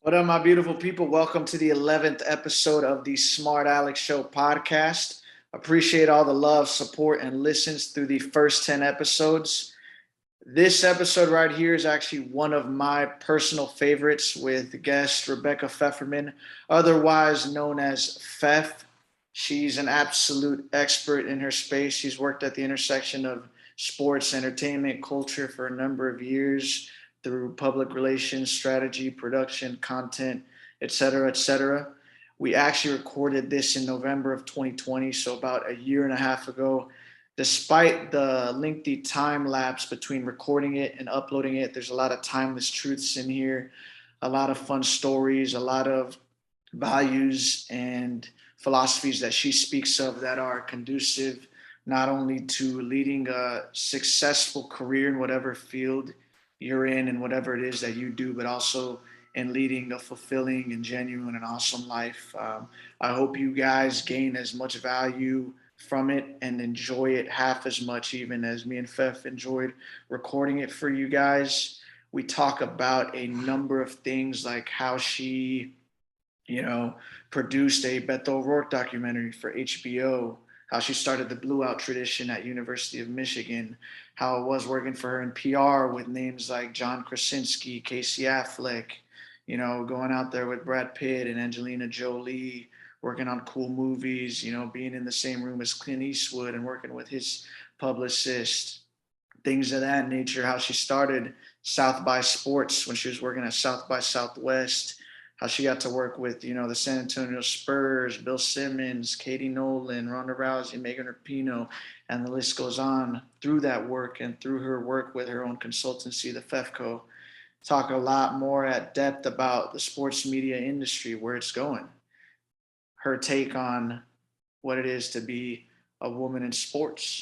What up, my beautiful people? Welcome to the 11th episode of the Smart Alec Show podcast. Appreciate all the love, support, and listens through the first 10 episodes. This episode right here is actually one of my personal favorites with guest Rebecca Feferman, otherwise known as Fef. She's an absolute expert in her space. She's worked at the intersection of sports, entertainment, culture for a number of years through public relations, strategy, production, content, etc., etc. We actually recorded this in November of 2020, so about a year and a half ago. Despite the lengthy time lapse between recording it and uploading it, there's a lot of timeless truths in here, a lot of fun stories, a lot of values and philosophies that she speaks of that are conducive not only to leading a successful career in whatever field you're in and whatever it is that you do, but also in leading a fulfilling and genuine and awesome life. I hope you guys gain as much value from it and enjoy it half as much, even as me and Fef enjoyed recording it for you guys. We talk about a number of things like how she, produced a Beto O'Rourke documentary for HBO, how she started the Blue Out tradition at University of Michigan, how it was working for her in PR with names like John Krasinski, Casey Affleck, going out there with Brad Pitt and Angelina Jolie, working on cool movies, being in the same room as Clint Eastwood and working with his publicist, things of that nature, how she started South by Sports when she was working at South by Southwest, how she got to work with, the San Antonio Spurs, Bill Simmons, Katie Nolan, Ronda Rousey, Megan Rapinoe, and the list goes on through that work and through her work with her own consultancy, the FefCo. Talk a lot more at depth about the sports media industry, where it's going, her take on what it is to be a woman in sports.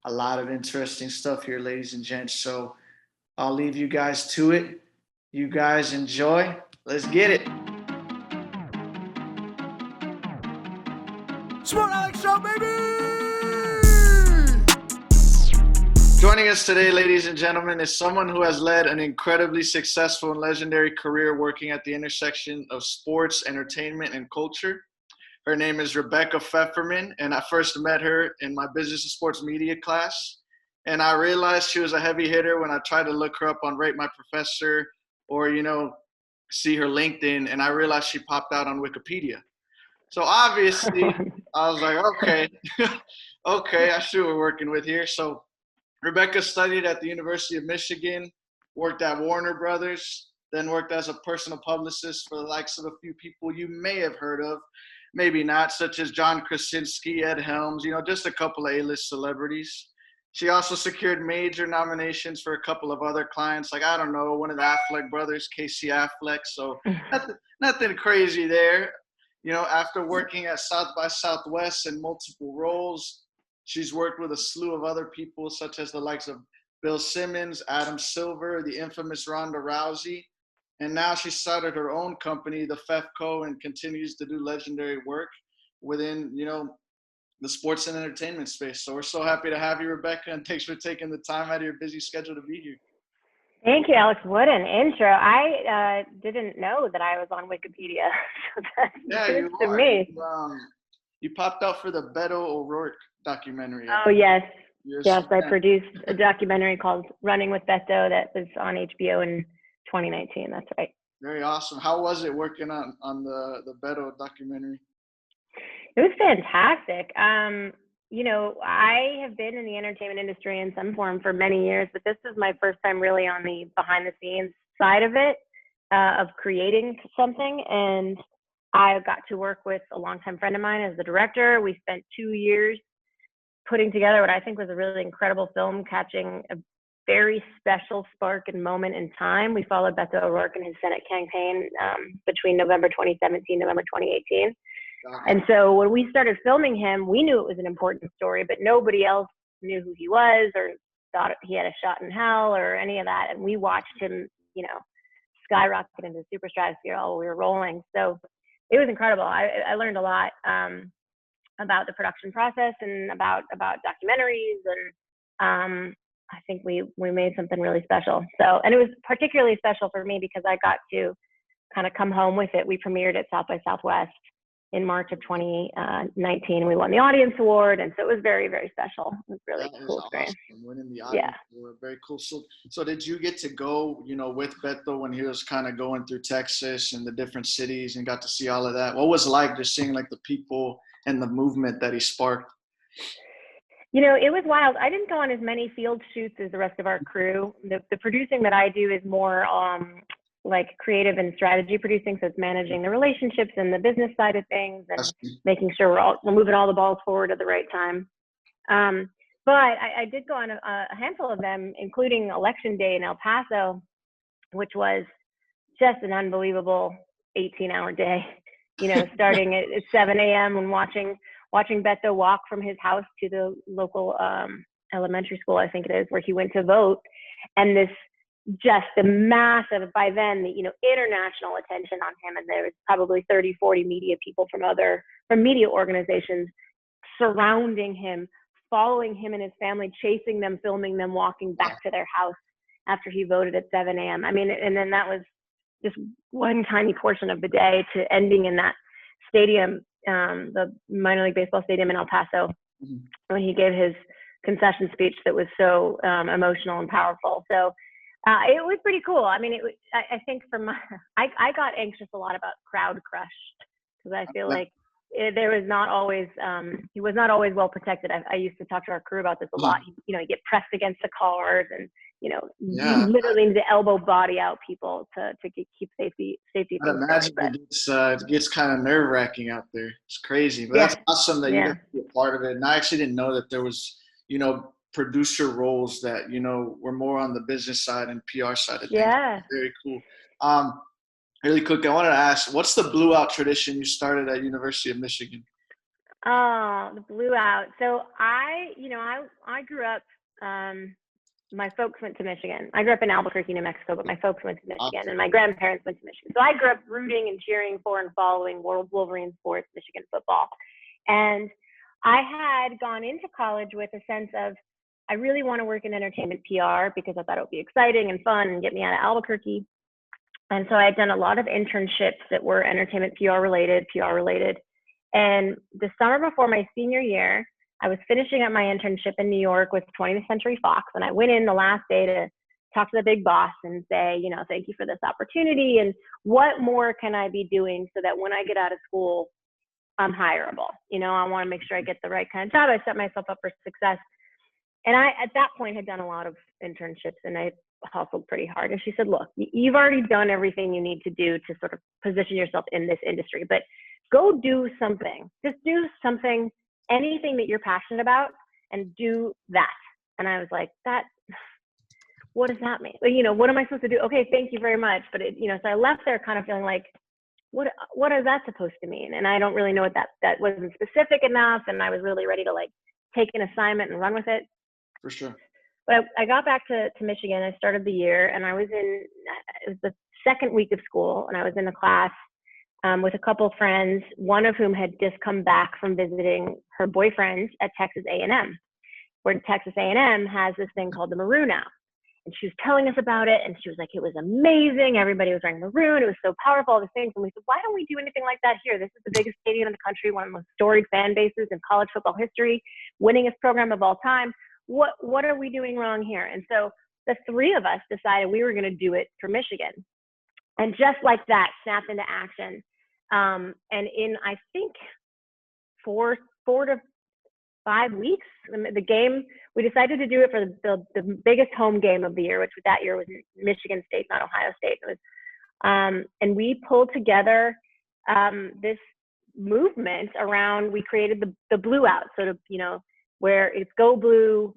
A lot of interesting stuff here, ladies and gents. So I'll leave you guys to it. You guys enjoy. Let's get it. Smart Alec Show, baby! Joining us today, ladies and gentlemen, is someone who has led an incredibly successful and legendary career working at the intersection of sports, entertainment, and culture. Her name is Rebecca Feferman, and I first met her in my business and sports media class. And I realized she was a heavy hitter when I tried to look her up on Rate My Professor or, see her LinkedIn, and I realized she popped out on Wikipedia. So obviously, I was like, okay, okay, I see what we're working with here. So Rebecca studied at the University of Michigan, worked at Warner Brothers, then worked as a personal publicist for the likes of a few people you may have heard of, maybe not, such as John Krasinski, Ed Helms, just a couple of A-list celebrities. She also secured major nominations for a couple of other clients, like, I don't know, one of the Affleck brothers, Casey Affleck. So nothing crazy there. After working at South by Southwest in multiple roles, she's worked with a slew of other people, such as the likes of Bill Simmons, Adam Silver, the infamous Ronda Rousey. And now she started her own company, the FefCo, and continues to do legendary work within, the sports and entertainment space. So we're so happy to have you, Rebecca, and thanks for taking the time out of your busy schedule to be here. Thank you, Alex. What an intro. I didn't know that I was on Wikipedia. So that's you to are. me. You popped out for the Beto O'Rourke documentary. Oh, yes. Yes, I Yeah. produced a documentary called Running with Beto that was on HBO in 2019. That's right. Very awesome. How was it working on the Beto documentary? It was fantastic. I have been in the entertainment industry in some form for many years, but this was my first time really on the behind the scenes side of it, of creating something. And I got to work with a longtime friend of mine as the director. We spent 2 years putting together what I think was a really incredible film, catching a very special spark and moment in time. We followed Beto O'Rourke and his Senate campaign between November 2017, November 2018. And so when we started filming him, we knew it was an important story, but nobody else knew who he was or thought he had a shot in hell or any of that. And we watched him, skyrocket into the super stratosphere while we were rolling. So it was incredible. I learned a lot about the production process and about documentaries. And I think we made something really special. So, and it was particularly special for me because I got to kind of come home with it. We premiered at South by Southwest in March of 2019. We won the audience award, and so it was very, very special. It was really cool experience. Awesome. Winning the audience award, very cool. So did you get to go, with Beto when he was kind of going through Texas and the different cities and got to see all of that? What was it like just seeing like the people and the movement that he sparked? It was wild. I didn't go on as many field shoots as the rest of our crew. The producing that I do is more like creative and strategy producing, so it's managing the relationships and the business side of things and making sure we're moving all the balls forward at the right time. But I did go on a handful of them, including Election Day in El Paso, which was just an unbelievable 18-hour day. Starting at 7 a.m. and watching Beto walk from his house to the local elementary school, I think it is, where he went to vote, and just the massive, by then, the international attention on him, and there was probably 30, 40 media people from media organizations surrounding him, following him and his family, chasing them, filming them, walking back to their house after he voted at 7 a.m. I mean, and then that was just one tiny portion of the day to ending in that stadium, the minor league baseball stadium in El Paso, when he gave his concession speech that was so emotional and powerful. So it was pretty cool. I mean, I think I got anxious a lot about crowd crush, because I feel like there was not always, he was not always well protected. I used to talk to our crew about this a lot. He'd get pressed against the cars and, literally need to elbow body out people to keep safety. I imagine it gets kind of nerve wracking out there. It's crazy, but that's awesome that you got to be a part of it. And I actually didn't know that there was, producer roles that, were more on the business side and PR side of things. Yeah. Very cool. Really quick, I wanted to ask, what's the Blue Out tradition you started at University of Michigan? Oh, the Blue Out. So I grew up, my folks went to Michigan. I grew up in Albuquerque, New Mexico, but my folks went to Michigan, and my grandparents went to Michigan. So I grew up rooting and cheering for and following Wolverine sports, Michigan football. And I had gone into college with a sense of, I really want to work in entertainment PR because I thought it would be exciting and fun and get me out of Albuquerque. And so I had done a lot of internships that were entertainment PR related. And the summer before my senior year, I was finishing up my internship in New York with 20th Century Fox. And I went in the last day to talk to the big boss and say, thank you for this opportunity. And what more can I be doing so that when I get out of school, I'm hireable? I want to make sure I get the right kind of job. I set myself up for success. And I, at that point, had done a lot of internships, and I hustled pretty hard. And she said, look, you've already done everything you need to do to sort of position yourself in this industry, but go do something. Just do something, anything that you're passionate about, and do that. And I was like, what does that mean? What am I supposed to do? Okay, thank you very much. But so I left there kind of feeling like, what is that supposed to mean? And I don't really know what that wasn't specific enough. And I was really ready to take an assignment and run with it. For sure. But I got back to Michigan. I started the year, and it was the second week of school, and I was in a class with a couple of friends, one of whom had just come back from visiting her boyfriend at Texas A&M, where Texas A&M has this thing called the Maroon Out. And she was telling us about it, and she was like, it was amazing. Everybody was wearing maroon. It was so powerful, all these things. And we said, why don't we do anything like that here? This is the biggest stadium in the country, one of the most storied fan bases in college football history, winningest program of all time. What are we doing wrong here? And so the three of us decided we were going to do it for Michigan. And just like that, snapped into action. And in, I think, 4 to 5 weeks, the game, we decided to do it for the biggest home game of the year, which that year was Michigan State, not Ohio State. It was, and we pulled together this movement around, we created the Blue Out, sort of, where it's go blue,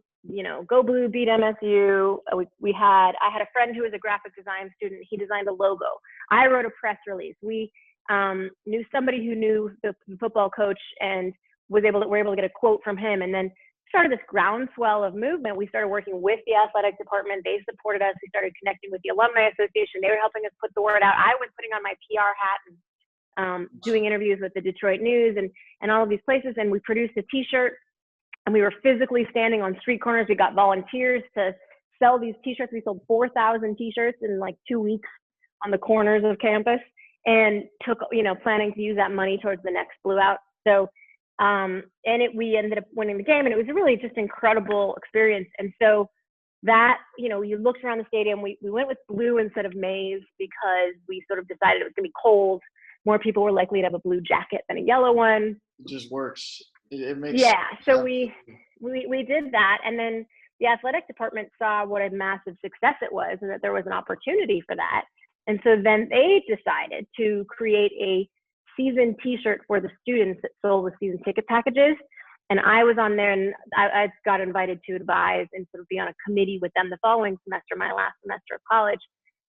go blue, beat MSU. I had a friend who was a graphic design student. He designed a logo. I wrote a press release. We knew somebody who knew the football coach and were able to get a quote from him, and then started this groundswell of movement. We started working with the athletic department. They supported us. We started connecting with the Alumni Association. They were helping us put the word out. I was putting on my PR hat and doing interviews with the Detroit News and all of these places. And we produced a T-shirt, and we were physically standing on street corners. We got volunteers to sell these T-shirts. We sold 4,000 T-shirts in 2 weeks on the corners of campus. and took, planning to use that money towards the next Blue Out. So, we ended up winning the game, and it was a really just incredible experience. And so that, you looked around the stadium, we went with blue instead of maize because we sort of decided it was going to be cold. More people were likely to have a blue jacket than a yellow one. It just works. It makes yeah. sense. So we did that, and then the athletic department saw what a massive success it was, and that there was an opportunity for that. And so then they decided to create a season T-shirt for the students that sold the season ticket packages. And I was on there, and I got invited to advise and sort of be on a committee with them the following semester, my last semester of college,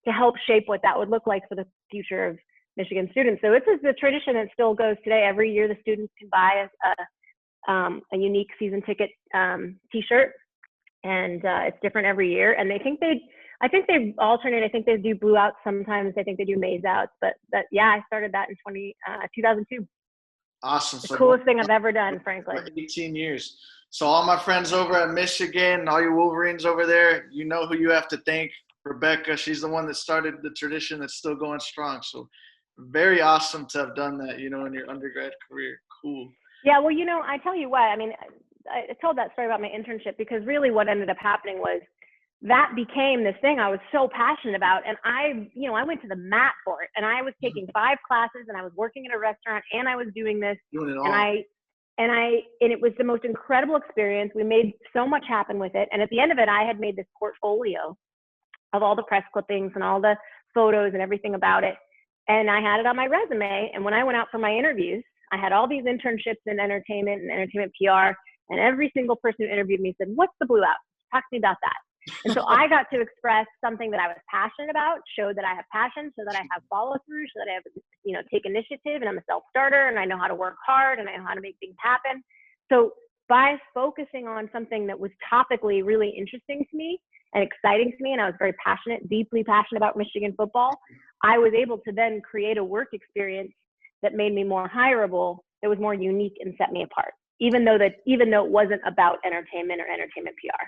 to help shape what that would look like for the future of Michigan students. So it's a tradition that still goes today. Every year, the students can buy a unique season ticket T-shirt, and it's different every year. And I think they alternate. I think they do blue outs sometimes. I think they do maize outs. But I started that in 2002. Awesome. The coolest thing I've ever done, frankly. 18 years. So all my friends over at Michigan, all you Wolverines over there, you know who you have to thank. Rebecca, she's the one that started the tradition that's still going strong. So very awesome to have done that, in your undergrad career. Cool. Yeah, well, I tell you what, I mean, I told that story about my internship because really what ended up happening was that became this thing I was so passionate about. And I went to the mat for it, and I was taking 5 classes, and I was working at a restaurant, and I was doing this. Doing it all. And it was the most incredible experience. We made so much happen with it. And at the end of it, I had made this portfolio of all the press clippings and all the photos and everything about it. And I had it on my resume. And when I went out for my interviews, I had all these internships in entertainment and entertainment PR. And every single person who interviewed me said, "What's the Blue Out? Talk to me about that." And so I got to express something that I was passionate about, show that I have passion, so that I have follow through, so that I have, take initiative, and I'm a self-starter, and I know how to work hard, and I know how to make things happen. So by focusing on something that was topically really interesting to me and exciting to me, and I was very passionate, deeply passionate about Michigan football, I was able to then create a work experience that made me more hireable, that was more unique and set me apart, even though it wasn't about entertainment or entertainment PR.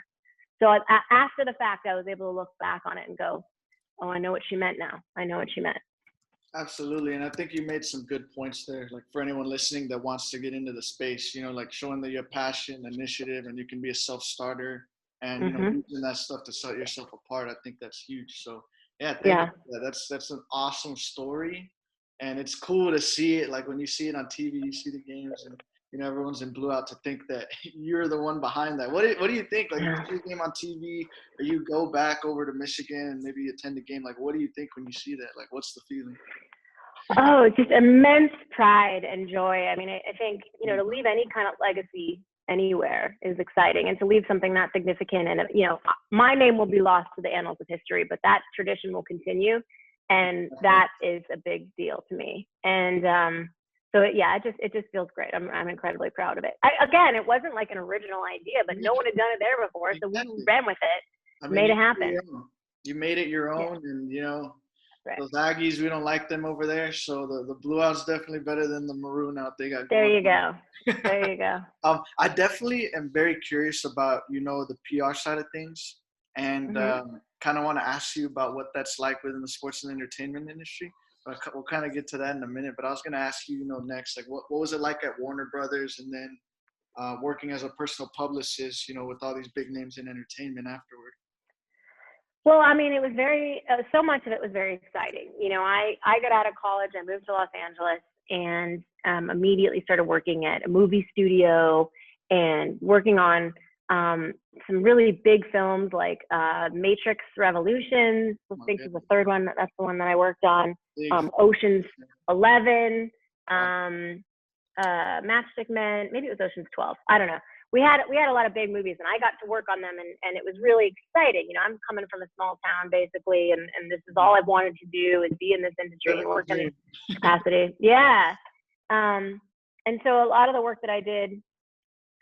So after the fact, I was able to look back on it and go, "Oh, I know what she meant now. I know what she meant." Absolutely. And I think you made some good points there. Like for anyone listening that wants to get into the space, like showing that you have passion, initiative, and you can be a self-starter, and using that stuff to set yourself apart. I think that's huge. So thank you for that. That's an awesome story. And it's cool to see it. Like when you see it on TV, you see the games, and everyone's in Blue Out, to think that you're the one behind that. What do you think? Like, you see a game on TV, or you go back over to Michigan and maybe attend a game. Like, what do you think when you see that? Like, what's the feeling? Oh, just immense pride and joy. I mean, I think, to leave any kind of legacy anywhere is exciting, and to leave something that significant. And, my name will be lost to the annals of history, but that tradition will continue. And that is a big deal to me. And, so it just feels great. I'm incredibly proud of it. Again, it wasn't like an original idea, but no one had done it there before, so we ran with it, made it happen. You made it your own, and right. Those Aggies, we don't like them over there, so the Blue Out's definitely better than the maroon out they got. There you go. There you go. I definitely am very curious about the PR side of things, and kind of want to ask you about what that's like within the sports and entertainment industry. We'll kind of get to that in a minute, but I was going to ask you, next, like what was it like at Warner Brothers, and then working as a personal publicist, with all these big names in entertainment afterward? Well, I mean, it was so much of it was very exciting. I got out of college, I moved to Los Angeles, and immediately started working at a movie studio and working on some really big films like Matrix Revolutions. I think is the third one. That's the one that I worked on. Ocean's 11, Matchstick Men. Maybe it was Ocean's 12. I don't know. We had a lot of big movies, and I got to work on them, and it was really exciting. I'm coming from a small town basically, and this is all I've wanted to do is be in this industry and work in this capacity. Yeah. And so a lot of the work that I did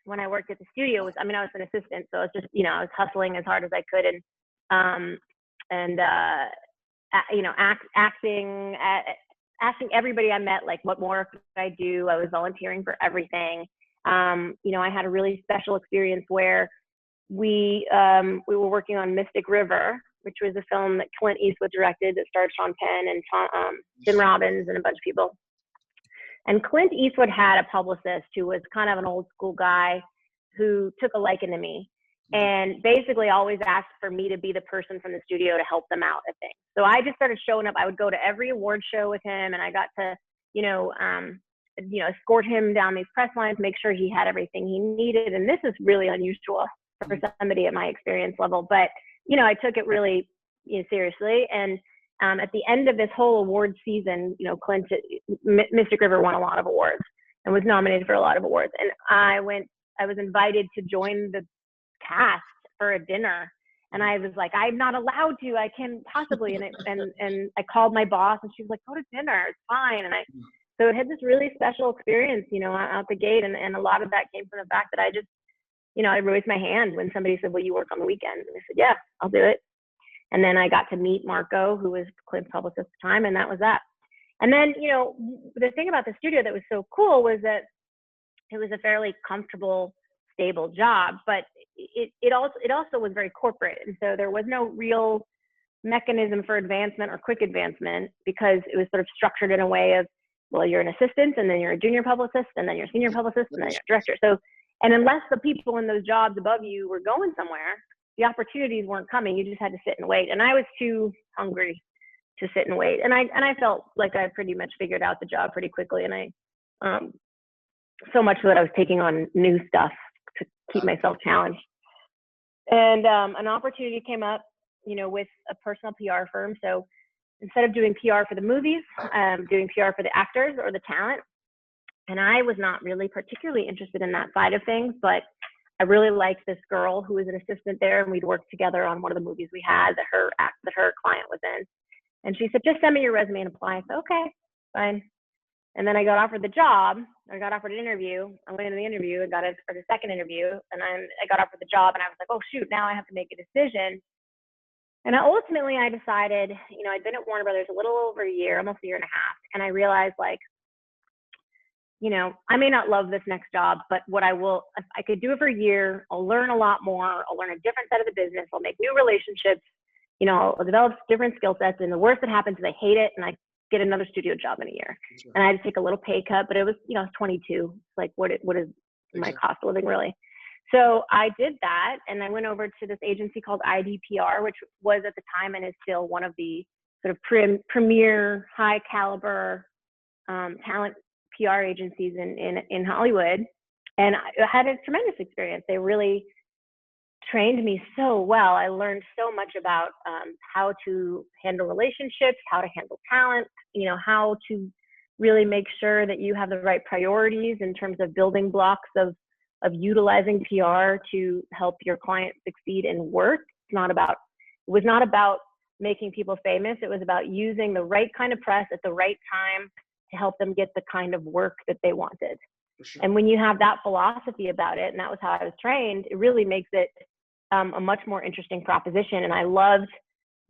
when I worked at the studio was, I was an assistant, so it's just, I was hustling as hard as I could, and asking everybody I met, like, what more could I do? I was volunteering for everything. I had a really special experience where we were working on Mystic River, which was a film that Clint Eastwood directed that starred Sean Penn and Tim Robbins and a bunch of people. And Clint Eastwood had a publicist who was kind of an old school guy who took a liking to me and basically always asked for me to be the person from the studio to help them out at things. So I just started showing up. I would go to every award show with him, and I got to, escort him down these press lines, make sure he had everything he needed. And this is really unusual for somebody at my experience level, but I took it really seriously. And at the end of this whole award season, Clint, Mystic River won a lot of awards and was nominated for a lot of awards. And I was invited to join the cast for a dinner. And I was like, I'm not allowed to, I can't possibly. And I called my boss and she was like, go to dinner, it's fine. And so it had this really special experience, out the gate. And a lot of that came from the fact that I just, I raised my hand when somebody said, well, you work on the weekends. And I said, yeah, I'll do it. And then I got to meet Marco, who was Clint's publicist at the time, and that was that. And then, the thing about the studio that was so cool was that it was a fairly comfortable, stable job, but it also was very corporate. And so there was no real mechanism for advancement or quick advancement because it was sort of structured in a way of, well, you're an assistant, and then you're a junior publicist, and then you're a senior publicist, and then you're a director. So, and unless the people in those jobs above you were going somewhere, the opportunities weren't coming. You just had to sit and wait. And I was too hungry to sit and wait. And I felt like I pretty much figured out the job pretty quickly. And so much so that I was taking on new stuff to keep myself challenged. And an opportunity came up, with a personal PR firm. So instead of doing PR for the movies, doing PR for the actors or the talent. And I was not really particularly interested in that side of things, but I really liked this girl who was an assistant there, and we'd worked together on one of the movies we had that her client was in. And she said, just send me your resume and apply. I said, okay, fine. And then I got offered the job. I got offered an interview. I went into the interview and got it for the second interview. And I got offered the job, and I was like, oh shoot, now I have to make a decision. And ultimately I decided, I'd been at Warner Brothers a little over a year, almost a year and a half. And I realized I may not love this next job, but if I could do it for a year, I'll learn a lot more. I'll learn a different side of the business. I'll make new relationships. I'll develop different skill sets. And the worst that happens is I hate it and I get another studio job in a year. Right. And I had to take a little pay cut, but it was, 22. It's like, what is my cost of living really? So I did that. And I went over to this agency called IDPR, which was at the time and is still one of the sort of premier high caliber talent PR agencies in Hollywood. And I had a tremendous experience. They really trained me so well. I learned so much about how to handle relationships, how to handle talent, how to really make sure that you have the right priorities in terms of building blocks of utilizing PR to help your client succeed in work. It was not about making people famous. It was about using the right kind of press at the right time to help them get the kind of work that they wanted. Sure. And when you have that philosophy about it, and that was how I was trained, it really makes it a much more interesting proposition. And I loved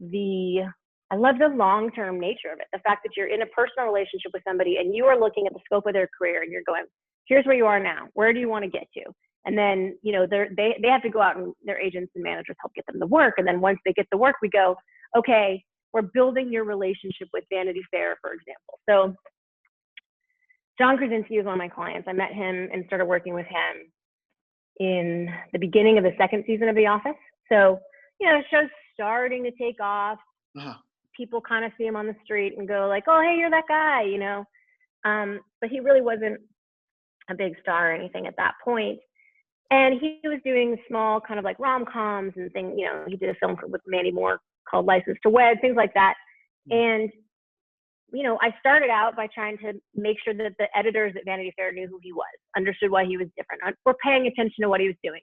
the long-term nature of it. The fact that you're in a personal relationship with somebody and you are looking at the scope of their career and you're going, here's where you are now. Where do you want to get to? And then, they have to go out and their agents and managers help get them the work. And then once they get the work, we go, okay, we're building your relationship with Vanity Fair, for example. So John Krasinski is one of my clients. I met him and started working with him in the beginning of the second season of The Office. So, the show's starting to take off. Uh-huh. People kind of see him on the street and go like, oh, hey, you're that guy, but he really wasn't a big star or anything at that point. And he was doing small kind of like rom-coms and things, he did a film with Mandy Moore called License to Wed, things like that. And I started out by trying to make sure that the editors at Vanity Fair knew who he was, understood why he was different, were paying attention to what he was doing.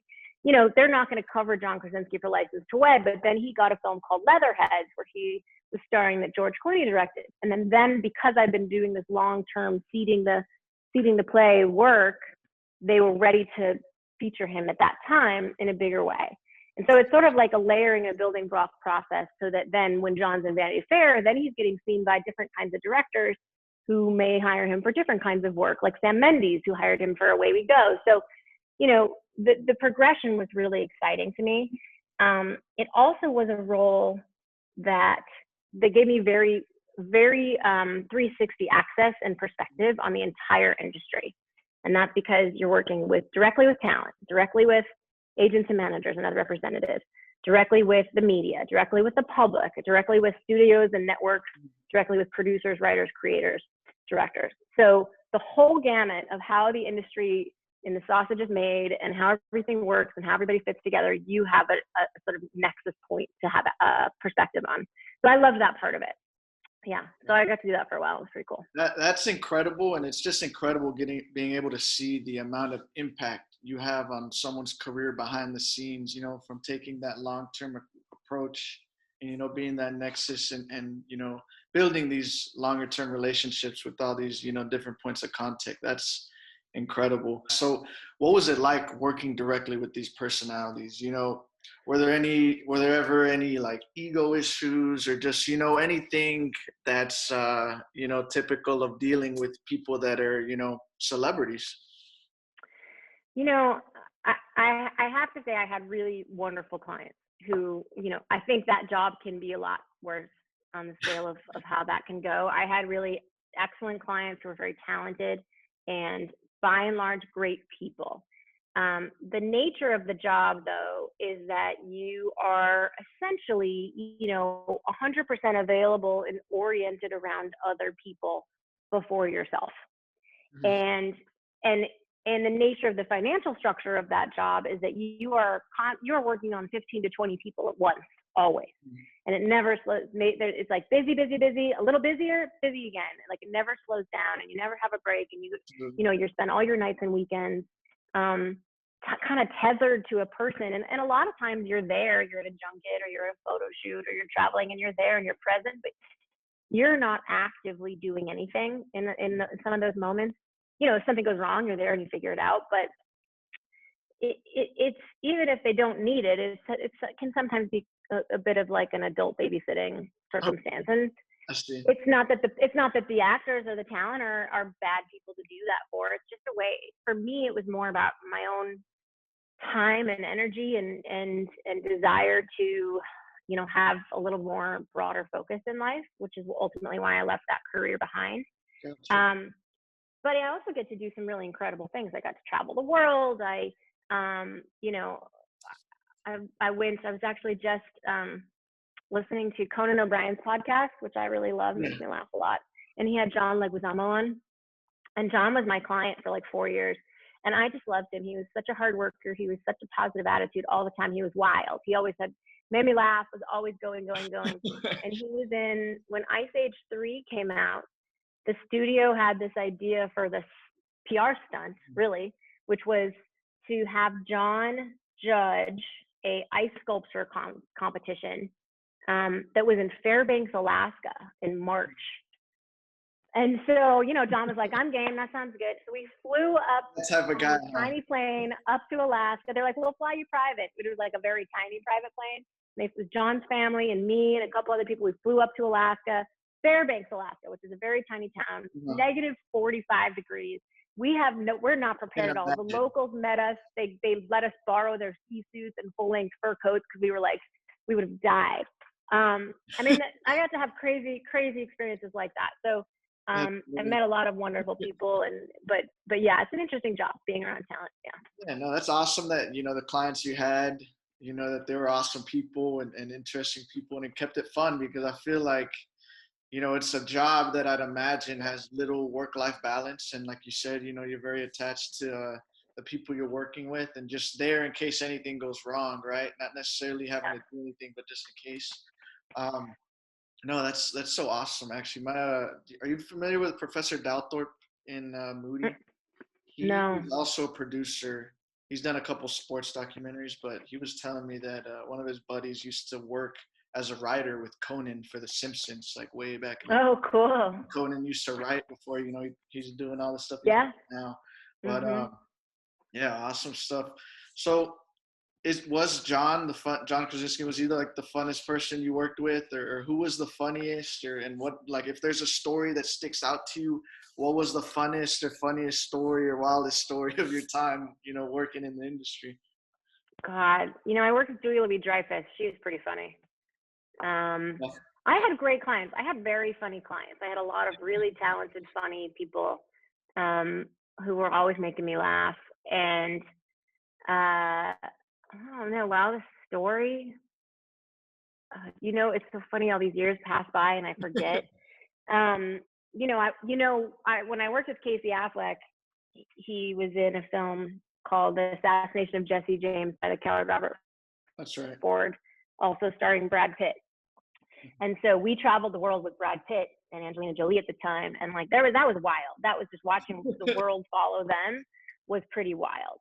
They're not going to cover John Krasinski for License to Wed, but then he got a film called Leatherheads where he was starring that George Clooney directed. And then because I've been doing this long-term seeding the play work, they were ready to feature him at that time in a bigger way. And so it's sort of like a layering and building block process so that then when John's in Vanity Fair, then he's getting seen by different kinds of directors who may hire him for different kinds of work, like Sam Mendes, who hired him for Away We Go. So, the progression was really exciting to me. It also was a role that they gave me very, very 360 access and perspective on the entire industry. And that's because you're working directly with talent, directly with agents and managers and other representatives, directly with the media, directly with the public, directly with studios and networks, directly with producers, writers, creators, directors. So the whole gamut of how the industry in the sausage is made and how everything works and how everybody fits together, you have a sort of nexus point to have a perspective on. So I love that part of it. Yeah, so I got to do that for a while. It was pretty cool. That's incredible, and it's just incredible being able to see the amount of impact you have on someone's career behind the scenes, you know, from taking that long-term approach and, you know, being that nexus and you know, building these longer-term relationships with all these, you know, different points of contact. That's incredible. So what was it like working directly with these personalities? You know, were there ever any like ego issues or just, you know, anything that's, you know, typical of dealing with people that are, you know, celebrities? You know, I have to say I had really wonderful clients who, you know, I think that job can be a lot worse on the scale of how that can go. I had really excellent clients who were very talented and by and large great people. The nature of the job, though, is that you are essentially, you know, 100% available and oriented around other people before yourself. Mm-hmm. And the nature of the financial structure of that job is that you are working on 15 to 20 people at once, always. Mm-hmm. And it never slows. It's like busy, a little busier, busy again. Like it never slows down, and you never have a break. And you know, you spend all your nights and weekends kind of tethered to a person. And a lot of times you're there, you're at a junket or you're at a photo shoot or you're traveling and you're there and you're present, but you're not actively doing anything in some of those moments. You know, if something goes wrong, you're there and you figure it out. But it's even if they don't need it, it can sometimes be a bit of like an adult babysitting circumstance. And it's not that the actors or the talent are bad people to do that for. It's just a way. For me, it was more about my own time and energy and desire to, you know, have a little more broader focus in life, which is ultimately why I left that career behind. Gotcha. But I also get to do some really incredible things. I got to travel the world. You know, I was actually just listening to Conan O'Brien's podcast, which I really love, makes me laugh a lot. And he had John Leguizamo on. And John was my client for like 4 years. And I just loved him. He was such a hard worker. He was such a positive attitude all the time. He was wild. He always made me laugh, was always going. And he was when Ice Age 3 came out, the studio had this idea for this PR stunt, really, which was to have John judge a ice sculpture competition that was in Fairbanks, Alaska in March. And so, you know, John was like, I'm game, that sounds good. So we flew up on a tiny plane up to Alaska. They're like, we'll fly you private. It was like a very tiny private plane. And it was John's family and me and a couple other people. We flew up to Alaska, Fairbanks, Alaska, which is a very tiny town, negative 45 degrees. We're not prepared at all. The locals met us. They let us borrow their ski suits and full-length fur coats because we were like, we would have died. I mean, I got to have crazy experiences like that. So I met a lot of wonderful people, but yeah, it's an interesting job being around talent. Yeah, no, that's awesome that, you know, the clients you had, you know, that they were awesome people and interesting people, and it kept it fun, because I feel like, you know, it's a job that I'd imagine has little work-life balance. And like you said, you know, you're very attached to the people you're working with and just there in case anything goes wrong, right? Not necessarily having to do anything, but just in case. No, that's so awesome. Actually, are you familiar with Professor Dalthorpe in Moody? No. He's also a producer. He's done a couple sports documentaries, but he was telling me that one of his buddies used to work as a writer with Conan for The Simpsons, like way back. Oh, cool. Conan used to write before, you know, he's doing all the stuff now. But yeah, awesome stuff. So was John John Krasinski, was he like the funnest person you worked with, or who was the funniest, and what, like, if there's a story that sticks out to you, what was the funnest or funniest story or wildest story of your time, you know, working in the industry? God, you know, I worked with Julia Louis-Dreyfus. She was pretty funny. I had great clients. I had very funny clients. I had a lot of really talented, funny people who were always making me laugh. And I don't know, wildest story. It's so funny. All these years pass by and I forget. When I worked with Casey Affleck, he was in a film called The Assassination of Jesse James by the killer Robert. That's right. Ford, also starring Brad Pitt. And so we traveled the world with Brad Pitt and Angelina Jolie at the time, and like that was wild. That was just watching the world follow them was pretty wild.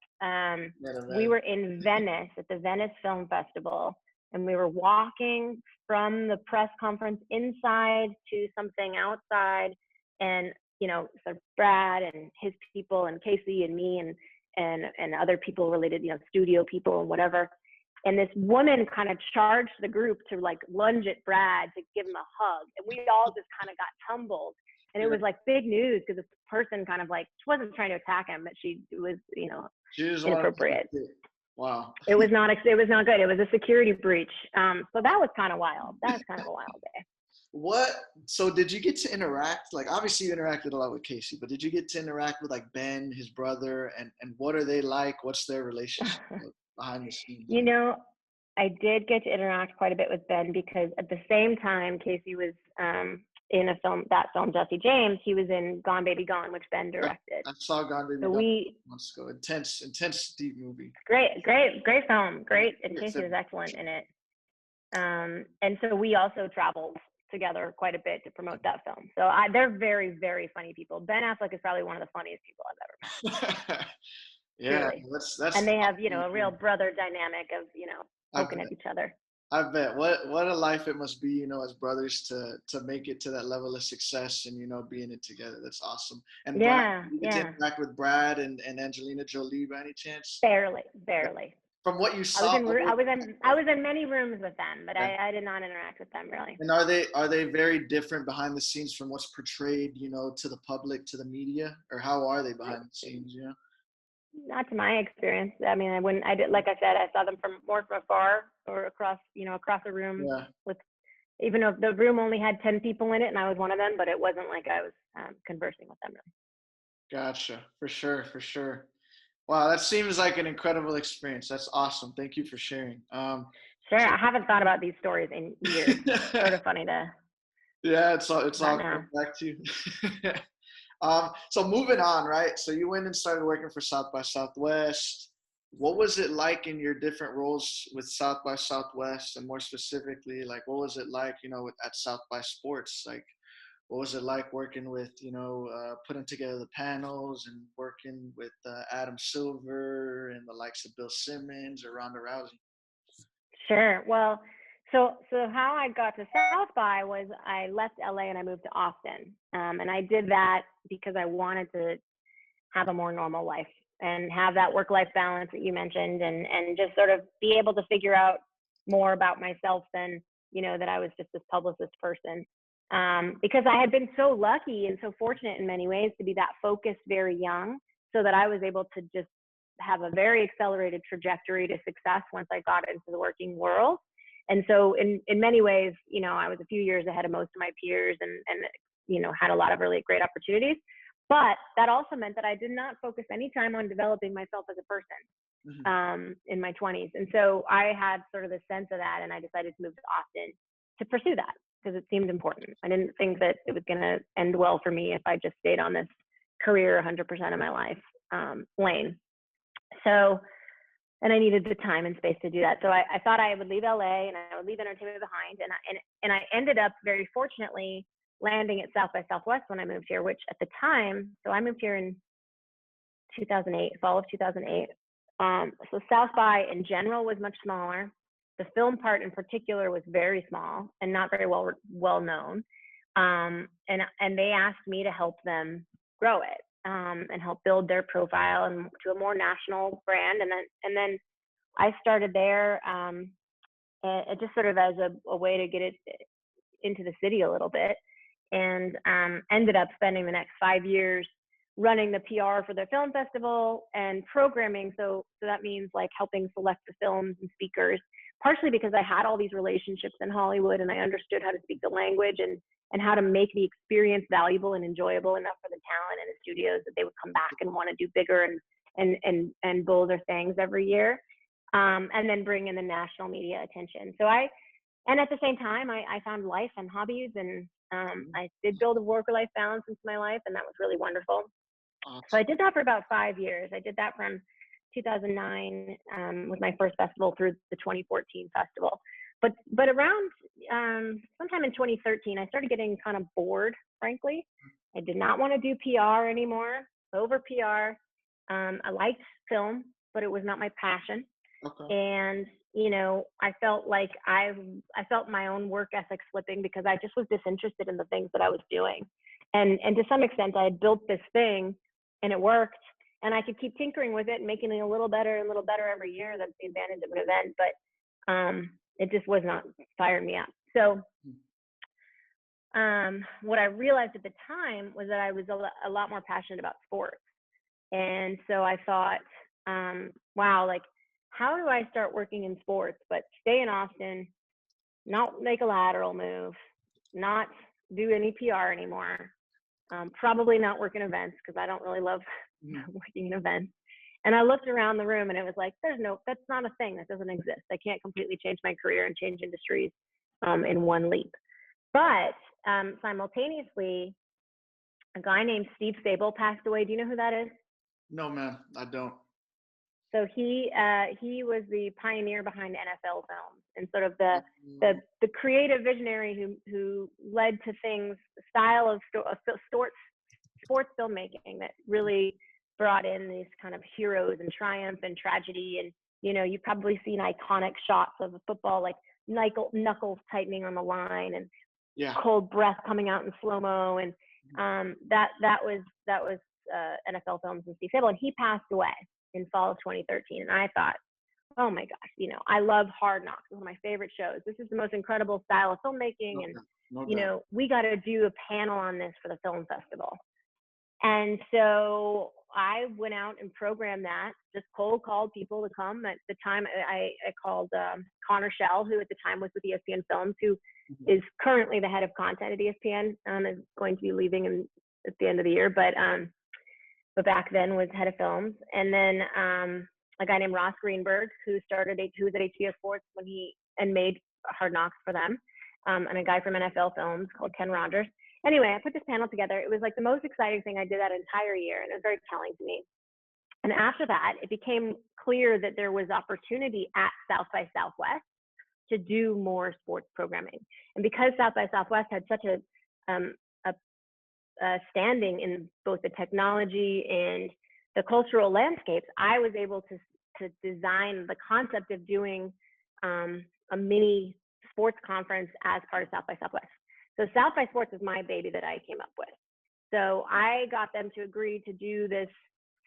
We were in Venice at the Venice Film Festival, and we were walking from the press conference inside to something outside, and so Brad and his people and Casey and me and other people related, studio people and whatever. And this woman kind of charged the group to like lunge at Brad to give him a hug. And we all just kind of got tumbled. And it was like big news because this person kind of like, she wasn't trying to attack him, but it was, inappropriate. Wow. It was not good. It was a security breach. So that was kind of wild. That was kind of a wild day. So did you get to interact? Like, obviously you interacted a lot with Casey, but did you get to interact with like Ben, his brother, and what are they like? What's their relationship behind the scenes? I did get to interact quite a bit with Ben because at the same time Casey was in that film Jesse James, he was in Gone Baby Gone, which Ben directed. I saw Gone Baby Gone months ago. Intense, deep movie. Great film. Great, and Casey was excellent in it. And so we also traveled together quite a bit to promote that film. So they're very, very funny people. Ben Affleck is probably one of the funniest people I've ever met. Yeah, really. that's and they have a real brother dynamic of poking at each other. I bet. What a life it must be, as brothers to make it to that level of success and being it together. That's awesome. And yeah, Brad, you get to interact with Brad and Angelina Jolie by any chance? Barely. From what you saw, I was in many rooms with them, but I did not interact with them really. And are they very different behind the scenes from what's portrayed, to the public, to the media, or how are they behind the scenes? Not to my experience. I mean, like I said, I saw them from afar or across a room with, even though the room only had 10 people in it and I was one of them, but it wasn't like I was conversing with them really. Gotcha. For sure. Wow. That seems like an incredible experience. That's awesome. Thank you for sharing. Sure. I haven't thought about these stories in years. It's sort of funny to. Yeah. It's all coming back to you. So moving on, right? So you went and started working for South by Southwest. What was it like in your different roles with South by Southwest, and more specifically, like what was it like, at South by Sports? Like, what was it like working with, putting together the panels and working with Adam Silver and the likes of Bill Simmons or Ronda Rousey? Sure. Well, so how I got to South by was I left LA and I moved to Austin. And I did that because I wanted to have a more normal life and have that work-life balance that you mentioned, and just sort of be able to figure out more about myself than, that I was just this publicist person. Because I had been so lucky and so fortunate in many ways to be that focused very young, so that I was able to just have a very accelerated trajectory to success once I got into the working world. And so in many ways, I was a few years ahead of most of my peers and had a lot of really great opportunities. But that also meant that I did not focus any time on developing myself as a person in my 20s. And so I had sort of the sense of that, and I decided to move to Austin to pursue that because it seemed important. I didn't think that it was going to end well for me if I just stayed on this career 100% of my life lane. So, and I needed the time and space to do that. So I thought I would leave LA and I would leave entertainment behind. And I ended up very fortunately landing at South by Southwest when I moved here, which at the time, so I moved here in 2008, fall of 2008. So South by in general was much smaller. The film part in particular was very small and not very well known. And they asked me to help them grow it. And help build their profile and to a more national brand. And then I started there just sort of as a way to get it into the city a little bit, and ended up spending the next 5 years running the PR for the film festival and programming. So that means like helping select the films and speakers, partially because I had all these relationships in Hollywood and I understood how to speak the language and how to make the experience valuable and enjoyable enough for the talent and the studios that they would come back and want to do bigger and bolder things every year, and then bring in the national media attention. And at the same time, I found life and hobbies, and I did build a work-life balance into my life, and that was really wonderful. Awesome. So I did that for about 5 years. I did that from 2009 with my first festival through the 2014 festival. But around sometime in 2013, I started getting kind of bored, frankly. I did not want to do PR anymore, over PR. I liked film, but it was not my passion. Okay. And, I felt like I felt my own work ethic slipping because I just was disinterested in the things that I was doing. And to some extent, I had built this thing and it worked, and I could keep tinkering with it and making it a little better every year. That's the advantage of an event, but it just was not firing me up. So what I realized at the time was that I was a lot more passionate about sports. And so I thought, wow, like, how do I start working in sports, but stay in Austin, not make a lateral move, not do any PR anymore, probably not work in events because I don't really love working in events. And I looked around the room and it was like, that's not a thing. That doesn't exist. I can't completely change my career and change industries in one leap. But simultaneously, a guy named Steve Sable passed away. Do you know who that is? No, man, I don't. So he was the pioneer behind NFL films and sort of the creative visionary who led to things, the style of sports filmmaking that really brought in these kind of heroes and triumph and tragedy. And, you've probably seen iconic shots of a football, like knuckles tightening on the line and cold breath coming out in slow-mo. And that was NFL films and Steve Sable. And he passed away in fall of 2013. And I thought, oh my gosh, I love Hard Knocks. It's one of my favorite shows. This is the most incredible style of filmmaking. We got to do a panel on this for the film festival. And so I went out and programmed that, just cold called people to come. At the time, I called Connor Shell, who at the time was with ESPN Films, who is currently the head of content at ESPN, is going to be leaving at the end of the year. But back then was head of films. And then a guy named Ross Greenberg, who was at HBO Sports and made Hard Knocks for them, and a guy from NFL Films called Ken Rogers. Anyway, I put this panel together. It was like the most exciting thing I did that entire year, and it was very telling to me. And after that, it became clear that there was opportunity at South by Southwest to do more sports programming. And because South by Southwest had such a standing in both the technology and the cultural landscapes, I was able to design the concept of doing a mini sports conference as part of South by Southwest. So South by Sports is my baby that I came up with. So I got them to agree to do this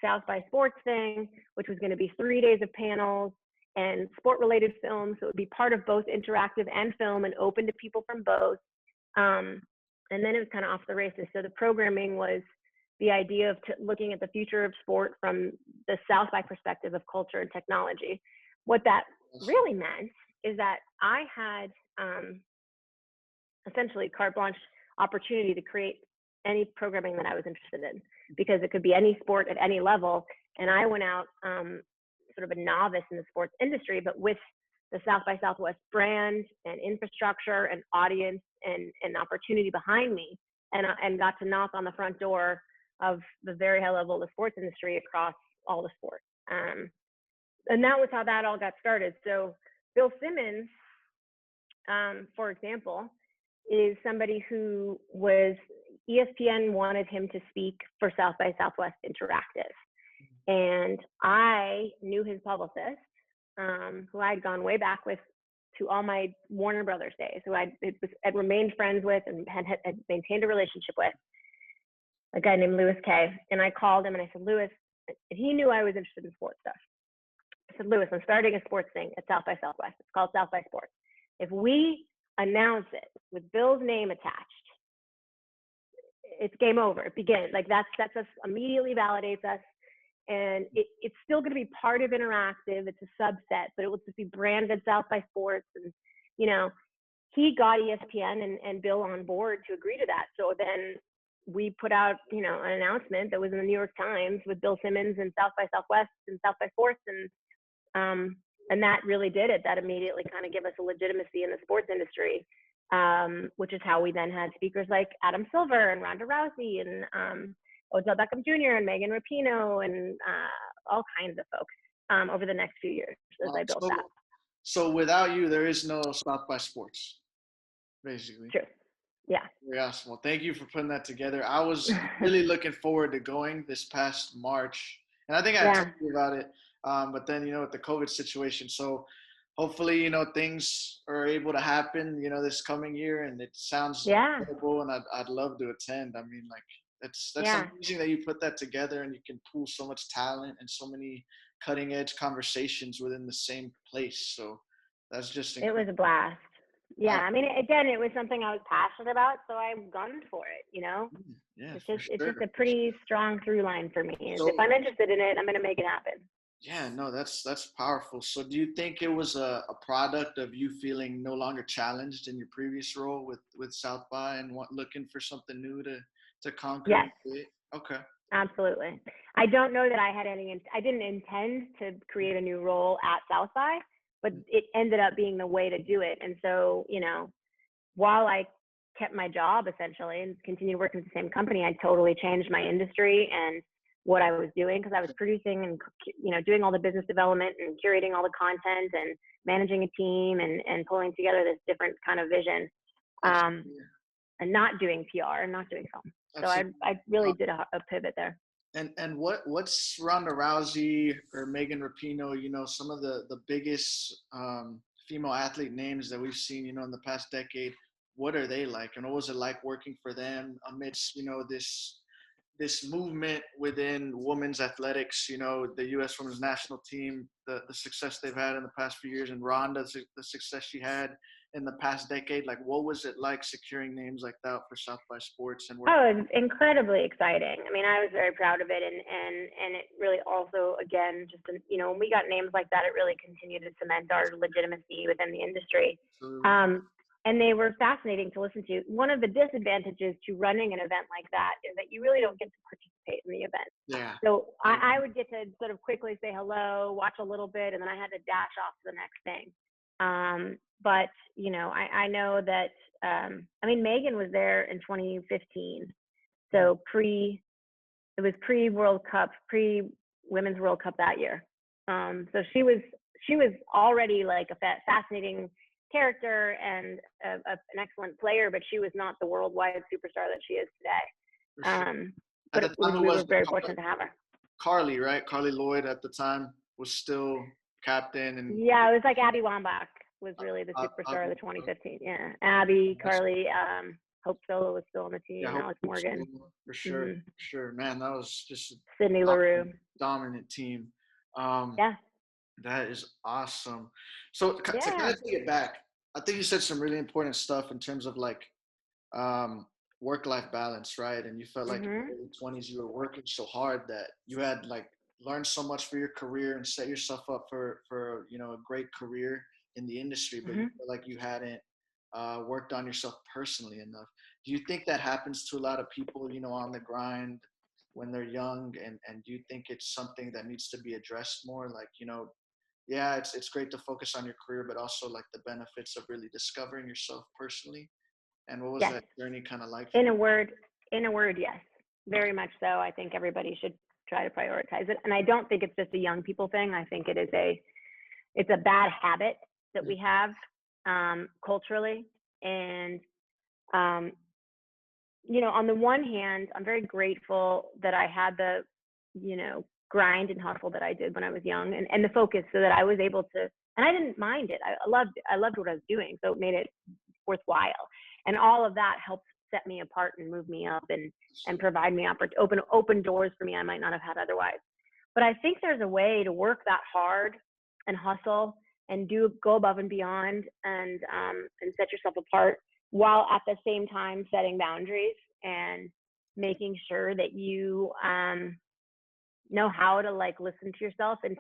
South by Sports thing, which was going to be 3 days of panels and sport-related films. So it would be part of both interactive and film and open to people from both. And then it was kind of off the races. So the programming was the idea of looking at the future of sport from the South by perspective of culture and technology. What that really meant is that I had essentially carte blanche opportunity to create any programming that I was interested in, because it could be any sport at any level. And I went out sort of a novice in the sports industry, but with the South by Southwest brand and infrastructure and audience and opportunity behind me, and got to knock on the front door of the very high level of the sports industry across all the sports. And that was how that all got started. So Bill Simmons, for example, is somebody who ESPN wanted him to speak for South by Southwest Interactive. And I knew his publicist, who I'd gone way back with to all my Warner Brothers days, who I'd remained friends with and had maintained a relationship with, a guy named Louis Kay. And I called him and I said, Louis, and he knew I was interested in sports stuff. I said, Louis, I'm starting a sports thing at South by Southwest. It's called South by Sports. If we announce it with Bill's name attached, it's game over. It begins. Like, that's us, immediately validates us. And it's still going to be part of Interactive. It's a subset, but it will just be branded South by Sports. And, you know, he got ESPN and Bill on board to agree to that. So then we put out, you know, an announcement that was in the New York Times with Bill Simmons and South by Southwest and South by Sports. And that really did it. That immediately kind of gave us a legitimacy in the sports industry, which is how we then had speakers like Adam Silver and Ronda Rousey and Odell Beckham Jr. and Megan Rapinoe and all kinds of folks over the next few years as I built that. So without you, there is no South by Sports, basically. True. Yeah. Very awesome. Well, thank you for putting that together. I was really looking forward to going this past March, and I think I told you about it. But then, you know, with the COVID situation, so hopefully, you know, things are able to happen, you know, this coming year, and it sounds incredible, and I'd love to attend. I mean, like, that's amazing that you put that together, and you can pool so much talent and so many cutting edge conversations within the same place. So that's just incredible. It was a blast. Yeah, I mean, again, it was something I was passionate about, so I gunned for it, you know? Yeah, it's just a pretty strong through line for me. So, if I'm interested in it, I'm going to make it happen. Yeah, no, that's powerful. So do you think it was a product of you feeling no longer challenged in your previous role with South by and looking for something new to conquer? Yes. Okay. Absolutely. I don't know that I didn't intend to create a new role at South by, but it ended up being the way to do it. And so, you know, while I kept my job essentially and continued working with the same company, I totally changed my industry and what I was doing, because I was producing and, you know, doing all the business development and curating all the content and managing a team and pulling together this different kind of vision, and not doing PR and not doing film. So I really did a pivot there. And what's Ronda Rousey or Megan Rapinoe, you know, some of the biggest female athlete names that we've seen, you know, in the past decade, what are they like? And what was it like working for them amidst, you know, this movement within women's athletics, you know, the U.S. women's national team, the success they've had in the past few years, and Ronda, the success she had in the past decade? Like, what was it like securing names like that for South by Sports? And it was incredibly exciting. I mean, I was very proud of it, and it really also, again, just, you know, when we got names like that, it really continued to cement our legitimacy within the industry. And they were fascinating to listen to. One of the disadvantages to running an event like that is that you really don't get to participate in the event. Yeah. So I would get to sort of quickly say hello, watch a little bit, and then I had to dash off to the next thing. But, you know, I know that, I mean, Megan was there in 2015. So it was pre-World Cup, pre-Women's World Cup that year. So she was already like a fascinating character and an excellent player, but she was not the worldwide superstar that she is today. But we were very fortunate to have her. Carly, right? Carly Lloyd at the time was still captain. And yeah, it was like Abby Wambach was really the superstar of the 2015. Yeah, Abby, Carly, Hope Solo was still on the team. Alex Morgan. For sure, for sure. Man, that was just Sydney LaRue. Dominant team. Yeah. That is awesome. So to kind of take it back, I think you said some really important stuff in terms of like work-life balance, right? And you felt like in the early 20s you were working so hard that you had like learned so much for your career and set yourself up for you know, a great career in the industry, but you feel like you hadn't worked on yourself personally enough. Do you think that happens to a lot of people, you know, on the grind when they're young? And do you think it's something that needs to be addressed more? Like, you know, yeah, it's great to focus on your career, but also like the benefits of really discovering yourself personally. And what was that journey kind of like? In a word, yes, very much so. I think everybody should try to prioritize it. And I don't think it's just a young people thing. I think it's a bad habit that we have culturally. And, you know, on the one hand, I'm very grateful that I had the, you know, grind and hustle that I did when I was young and the focus so that I was able to, and I didn't mind it. I loved what I was doing. So it made it worthwhile. And all of that helped set me apart and move me up and provide me open doors for me I might not have had otherwise. But I think there's a way to work that hard and hustle and go above and beyond and set yourself apart while at the same time setting boundaries and making sure that you know how to like listen to yourself and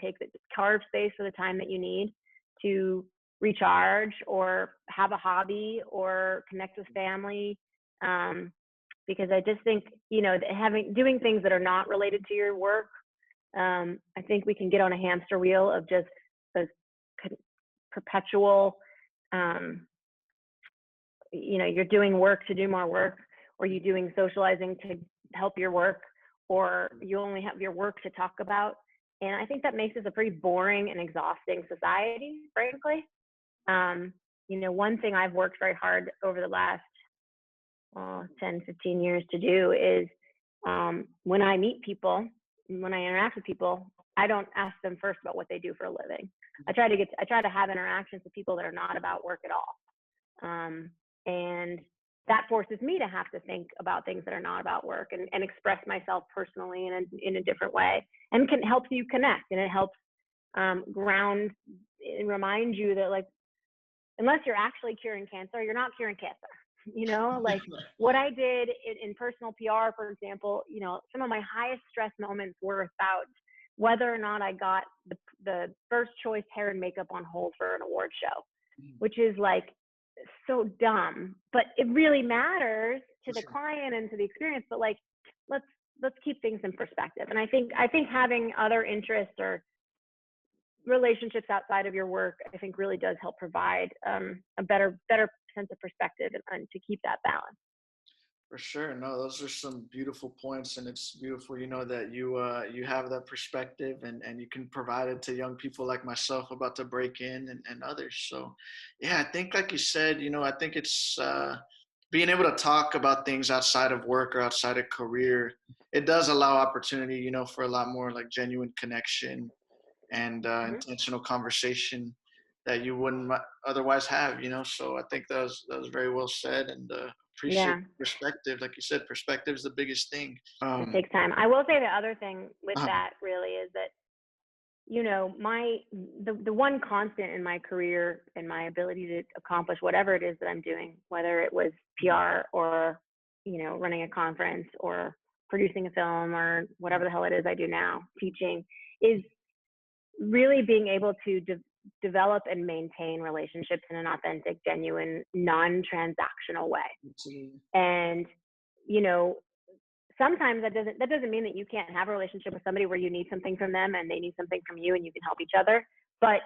carve space for the time that you need to recharge or have a hobby or connect with family. Because I just think, doing things that are not related to your work, I think we can get on a hamster wheel of just a perpetual, you're doing work to do more work, or you're doing socializing to help your work, or you only have your work to talk about. And I think that makes us a pretty boring and exhausting society, frankly. One thing I've worked very hard over the last 10, 15 years to do is when I meet people, when I interact with people, I don't ask them first about what they do for a living. I try to have interactions with people that are not about work at all. And that forces me to have to think about things that are not about work and express myself personally in a different way, and can help you connect, and it helps ground and remind you that, like, unless you're actually curing cancer, you're not curing cancer. Like what I did in personal PR, for example, some of my highest stress moments were about whether or not I got the first choice hair and makeup on hold for an award show, which is like so dumb, but it really matters to the client and to the experience. But like, let's keep things in perspective. And I think having other interests or relationships outside of your work, I think really does help provide a better sense of perspective and to keep that balance. For sure. No, those are some beautiful points, and it's beautiful, that you have that perspective and you can provide it to young people like myself about to break in and others. So, yeah, I think like you said, I think it's being able to talk about things outside of work or outside of career. It does allow opportunity, for a lot more like genuine connection and intentional conversation that you wouldn't otherwise have, So I think that was very well said, and appreciate perspective. Like you said, perspective is the biggest thing. It takes time. I will say the other thing with that really is that, the one constant in my career and my ability to accomplish whatever it is that I'm doing, whether it was PR or, running a conference or producing a film or whatever the hell it is I do now, teaching, is really being able to develop and maintain relationships in an authentic, genuine, non-transactional way. Absolutely. And, sometimes that doesn't mean that you can't have a relationship with somebody where you need something from them and they need something from you and you can help each other. But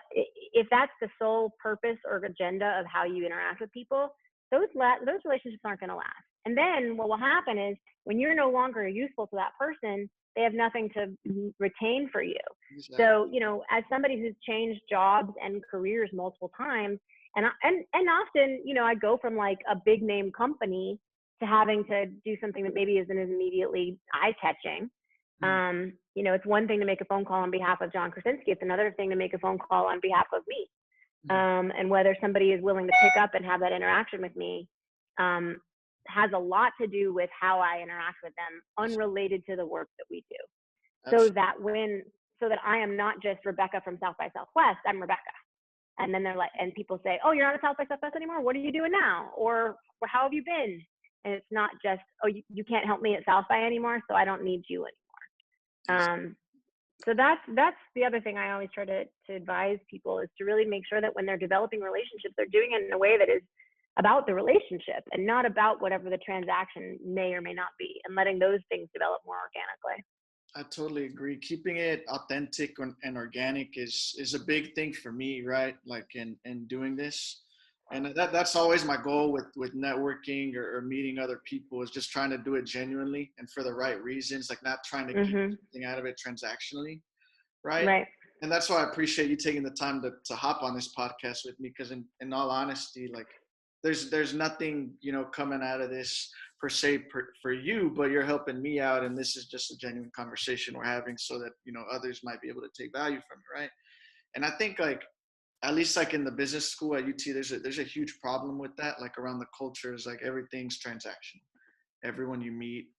if that's the sole purpose or agenda of how you interact with people, those relationships aren't going to last. And then what will happen is when you're no longer useful to that person, they have nothing to retain for you. Exactly. So, as somebody who's changed jobs and careers multiple times, and often, I go from like a big name company to having to do something that maybe isn't as immediately eye-catching. It's one thing to make a phone call on behalf of John Krasinski. It's another thing to make a phone call on behalf of me. And whether somebody is willing to pick up and have that interaction with me has a lot to do with how I interact with them, unrelated to the work that we do. Absolutely. So that I am not just Rebecca from South by Southwest, I'm Rebecca. And then and people say, oh, you're not at South by Southwest anymore? What are you doing now? Or how have you been? And it's not just, oh, you can't help me at South by anymore, so I don't need you anymore. So that's the other thing I always try to advise people, is to really make sure that when they're developing relationships, they're doing it in a way that is about the relationship and not about whatever the transaction may or may not be, and letting those things develop more organically. I totally agree. Keeping it authentic and organic is a big thing for me, right? Like in doing this. And that's always my goal with networking or meeting other people, is just trying to do it genuinely and for the right reasons, like not trying to get something out of it transactionally, right? Right. And that's why I appreciate you taking the time to hop on this podcast with me, because in all honesty, like there's nothing, coming out of this per se for you, but you're helping me out, and this is just a genuine conversation we're having so that, others might be able to take value from it, right? And I think like, at least like in the business school at UT, there's a huge problem with that. Like around the culture is like everything's transactional. Everyone you meet,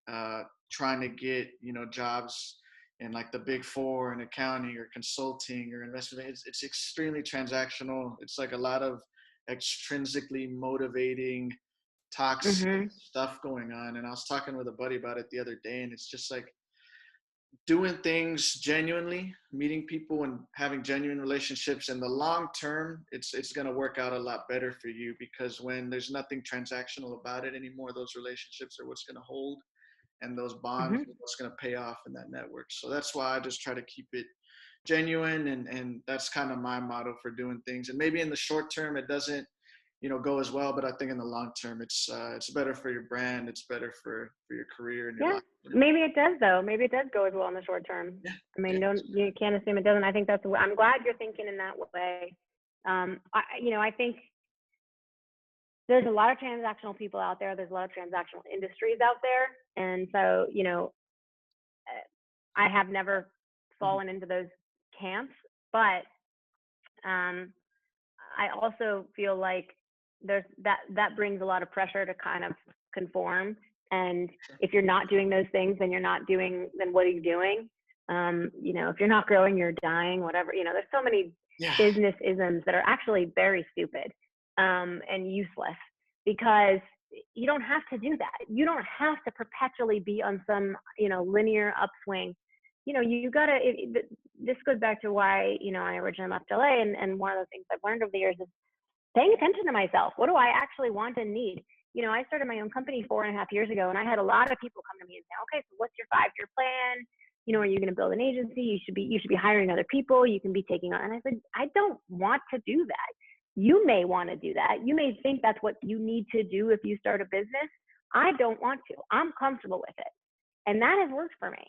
trying to get, jobs in like the big four in accounting or consulting or investment, it's extremely transactional. It's like a lot of extrinsically motivating, toxic stuff going on. And I was talking with a buddy about it the other day, and it's just like, doing things genuinely, meeting people and having genuine relationships in the long term, it's going to work out a lot better for you, because when there's nothing transactional about it anymore, those relationships are what's going to hold, and those bonds are what's going to pay off in that network. So that's why I just try to keep it genuine, and that's kind of my motto for doing things. And maybe in the short term it doesn't, go as well, but I think in the long term it's better for your brand, it's better for your career and your life. Maybe it does though. Maybe it does go as well in the short term. Yeah. I mean, you can't assume it doesn't. I think I'm glad you're thinking in that way. I think there's a lot of transactional people out there. There's a lot of transactional industries out there. And so, I have never fallen into those camps, but I also feel like there's that brings a lot of pressure to kind of conform. And if you're not doing those things, then what are you doing? If you're not growing, you're dying, whatever. There's so many business isms that are actually very stupid and useless, because you don't have to do that. You don't have to perpetually be on some, linear upswing. You gotta, this goes back to why, I originally left LA. And one of the things I've learned over the years is paying attention to myself. What do I actually want and need? I started my own company 4.5 years ago, and I had a lot of people come to me and say, okay, so what's your 5-year plan? Are you going to build an agency? You should be hiring other people. You can be taking on. And I said, I don't want to do that. You may want to do that. You may think that's what you need to do if you start a business. I don't want to. I'm comfortable with it. And that has worked for me,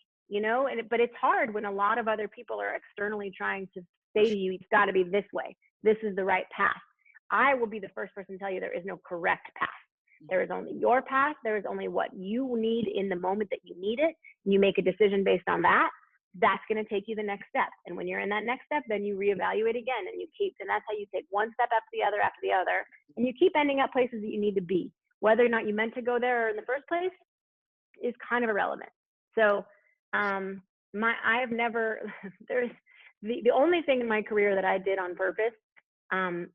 but it's hard when a lot of other people are externally trying to say to you, it's got to be this way. This is the right path. I will be the first person to tell you there is no correct path. There is only your path. There is only what you need in the moment that you need it. You make a decision based on that. That's going to take you the next step. And when you're in that next step, then you reevaluate again, and that's how you take one step after the other, and you keep ending up places that you need to be. Whether or not you meant to go there in the first place is kind of irrelevant. So, I have never, there's the only thing in my career that I did on purpose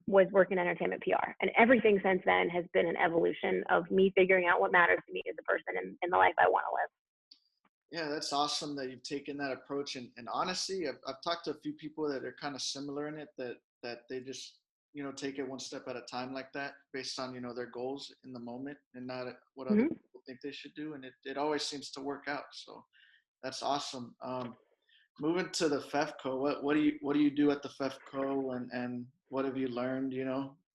was work in entertainment PR. And everything since then has been an evolution of me figuring out what matters to me as a person and the life I want to live. Yeah, that's awesome that you've taken that approach. And honestly, I've talked to a few people that are kind of similar in it, that they just, take it one step at a time like that, based on, their goals in the moment and not what other people think they should do. And it always seems to work out. So that's awesome. Moving to the FefCo, what do you do at the FefCo, and what have you learned,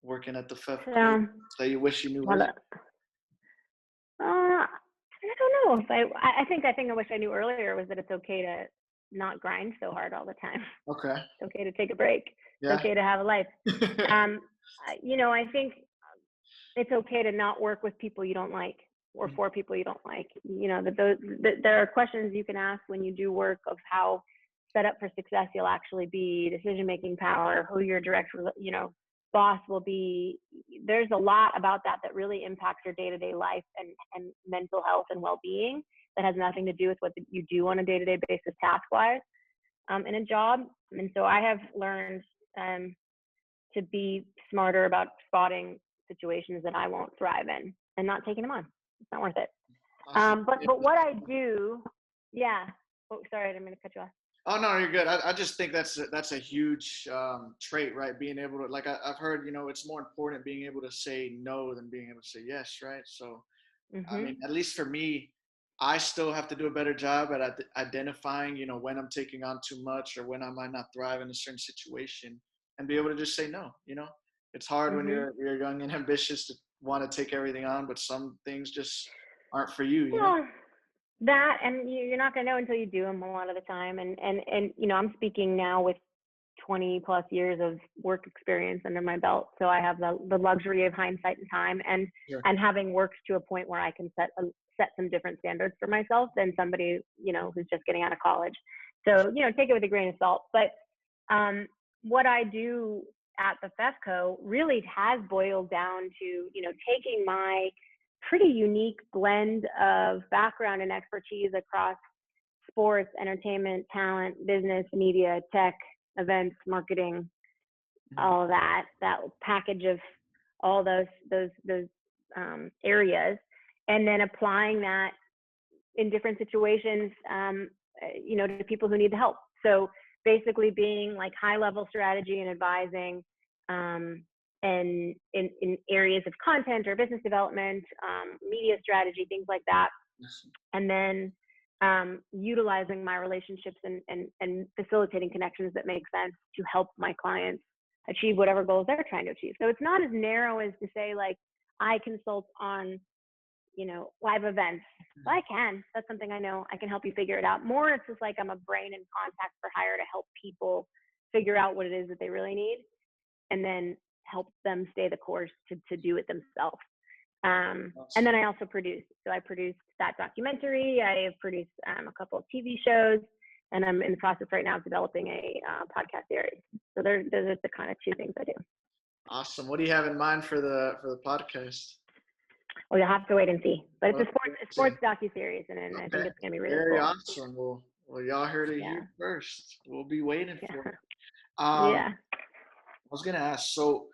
working at the FefCo that you wish you knew? I don't know if I think I wish I knew earlier was that it's okay to not grind so hard all the time. Okay. It's okay to take a break. Yeah. It's okay to have a life. I think it's okay to not work with people you don't like, or for people you don't like. There are questions you can ask when you do work of how set up for success you'll actually be, decision-making power, who your direct, boss will be. There's a lot about that really impacts your day-to-day life and mental health and well-being that has nothing to do with what you do on a day-to-day basis task-wise in a job. And so I have learned to be smarter about spotting situations that I won't thrive in and not taking them on. It's not worth it. Awesome. But what I do, oh, sorry, I didn't mean to cut you off. Oh, no, you're good. I just think that's a huge trait, right? Being able to, like, I've heard, it's more important being able to say no than being able to say yes, right? So, I mean, at least for me, I still have to do a better job at identifying, when I'm taking on too much or when I might not thrive in a certain situation, and be able to just say no. It's hard when you're young and ambitious to want to take everything on, but some things just aren't for you, Yeah. That, and you're not going to know until you do them a lot of the time. And I'm speaking now with 20 plus years of work experience under my belt. So I have the luxury of hindsight and time, and having worked to a point where I can set some different standards for myself than somebody, who's just getting out of college. So, take it with a grain of salt. But what I do at the FefCo really has boiled down to, taking my pretty unique blend of background and expertise across sports, entertainment, talent, business, media, tech, events, marketing, all of that package of all those areas, and then applying that in different situations to people who need the help. So basically being like high level strategy and advising, and in areas of content or business development, media strategy, things like that. And then utilizing my relationships and facilitating connections that make sense to help my clients achieve whatever goals they're trying to achieve. So it's not as narrow as to say like I consult on live events. Well, I can. That's something I know. I can help you figure it out. More, it's just like I'm a brain and contact for hire to help people figure out what it is that they really need, and then help them stay the course to do it themselves. And then I also produce. So I produced that documentary. I have produced a couple of TV shows, and I'm in the process right now of developing a podcast series. So those are the kind of two things I do. Awesome. What do you have in mind for the podcast? Well, you'll have to wait and see. But it's a sports docuseries, and I think it's going to be really very cool. awesome. Well, y'all heard it here first. We'll be waiting for it. Yeah. I was going to ask, so,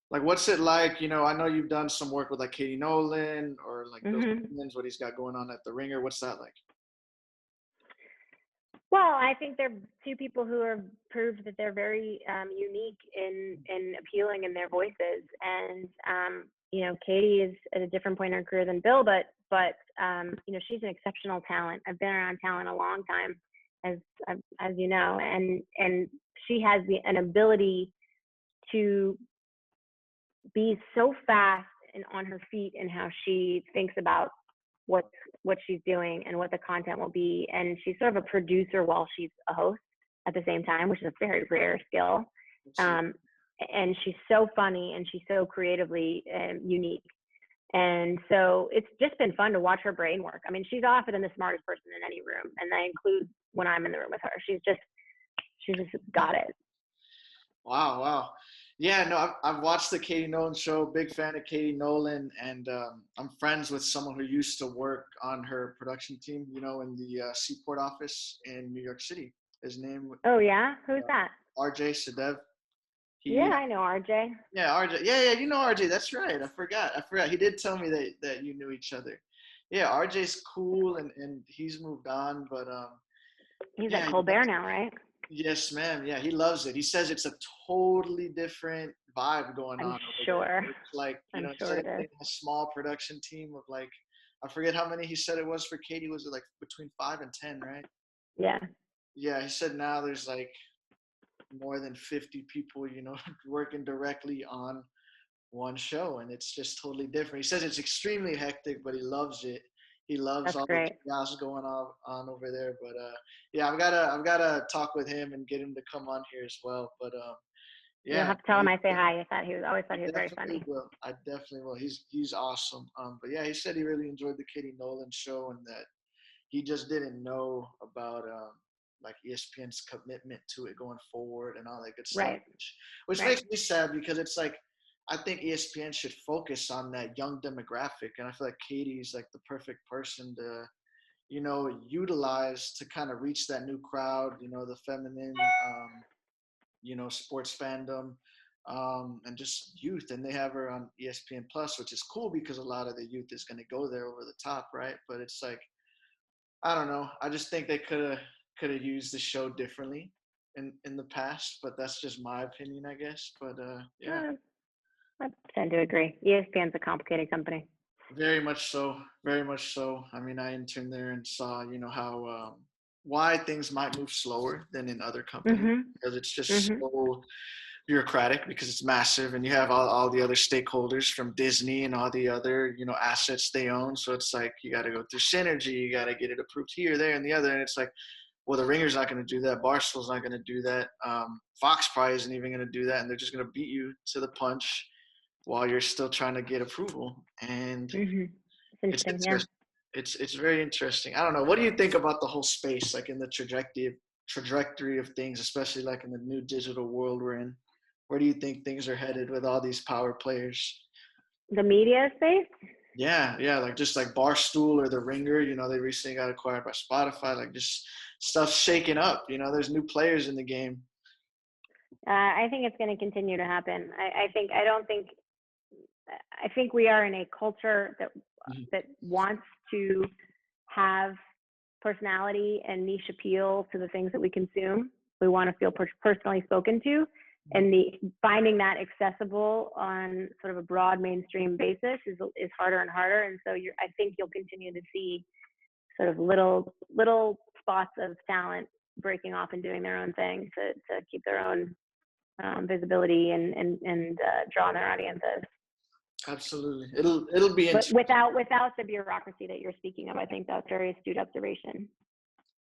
like, what's it like? I know you've done some work with, like, Katie Nolan or, like, Bill Simmons, what he's got going on at The Ringer. What's that like? Well, I think they're two people who have proved that they're very unique in appealing in their voices. And, Katie is at a different point in her career than Bill, but she's an exceptional talent. I've been around talent a long time, as you know, and she has an ability to be so fast and on her feet in how she thinks about what she's doing and what the content will be. And she's sort of a producer while she's a host at the same time, which is a very rare skill. And she's so funny and she's so creatively unique. And so it's just been fun to watch her brain work. I mean, she's often the smartest person in any room, and I include when I'm in the room with her. She's just got it. Wow. Yeah, no, I've watched the Katie Nolan show, big fan of Katie Nolan, and I'm friends with someone who used to work on her production team, in the Seaport office in New York City. His name. Oh, yeah? Who's that? RJ Sadev. Yeah, I know RJ. Yeah, RJ. Yeah, you know RJ. That's right. I forgot. He did tell me that you knew each other. Yeah, RJ's cool, and he's moved on, but he's at Colbert now, right? Yes, ma'am. Yeah, he loves it. He says it's a totally different vibe going on. I'm sure. It's like, I'm instead sure of being a small production team of, like, I forget how many he said it was for Katie. Was it like between 5 and 10, right? Yeah. Yeah, he said now there's like more than 50 people, working directly on one show, and it's just totally different. He says it's extremely hectic, but he loves it. He loves That's all great. the chaos going on over there. But yeah, I've gotta talk with him and get him to come on here as well. But yeah, you'll have to tell him I say hi. I always thought he was very funny. I definitely will. He's awesome. But yeah, he said he really enjoyed the Katie Nolan show, and that he just didn't know about like ESPN's commitment to it going forward and all that good stuff. Right. Which makes me sad, because it's like, I think ESPN should focus on that young demographic, and I feel like Katie's like the perfect person to, utilize to kind of reach that new crowd, the feminine, sports fandom, and just youth. And they have her on ESPN Plus, which is cool because a lot of the youth is going to go there over the top, right? But it's like, I don't know. I just think they could have used the show differently in the past, but that's just my opinion, I guess. But yeah. I tend to agree. ESPN's a complicated company. Very much so. Very much so. I mean, I interned there and saw, how why things might move slower than in other companies, because it's just so bureaucratic, because it's massive, and you have all the other stakeholders from Disney and all the other, assets they own. So it's like you got to go through synergy. You got to get it approved here, there, and the other. And it's like, well, the Ringer's not going to do that. Barstool's not going to do that. Fox probably isn't even going to do that, and they're just going to beat you to the punch while you're still trying to get approval. And it's interesting. It's very interesting. I don't know. What do you think about the whole space, like in the trajectory of things, especially like in the new digital world we're in? Where do you think things are headed with all these power players? The media space? Yeah, like just like Barstool or the Ringer, they recently got acquired by Spotify. Like, just stuff's shaking up. There's new players in the game. I think it's going to continue to happen. I think we are in a culture that wants to have personality and niche appeal to the things that we consume. We want to feel personally spoken to, and finding that accessible on sort of a broad mainstream basis is harder and harder. And so I think you'll continue to see sort of little spots of talent breaking off and doing their own thing to keep their own visibility and draw their audiences. Absolutely. It'll be but without the bureaucracy that you're speaking of. I think that's a very astute observation.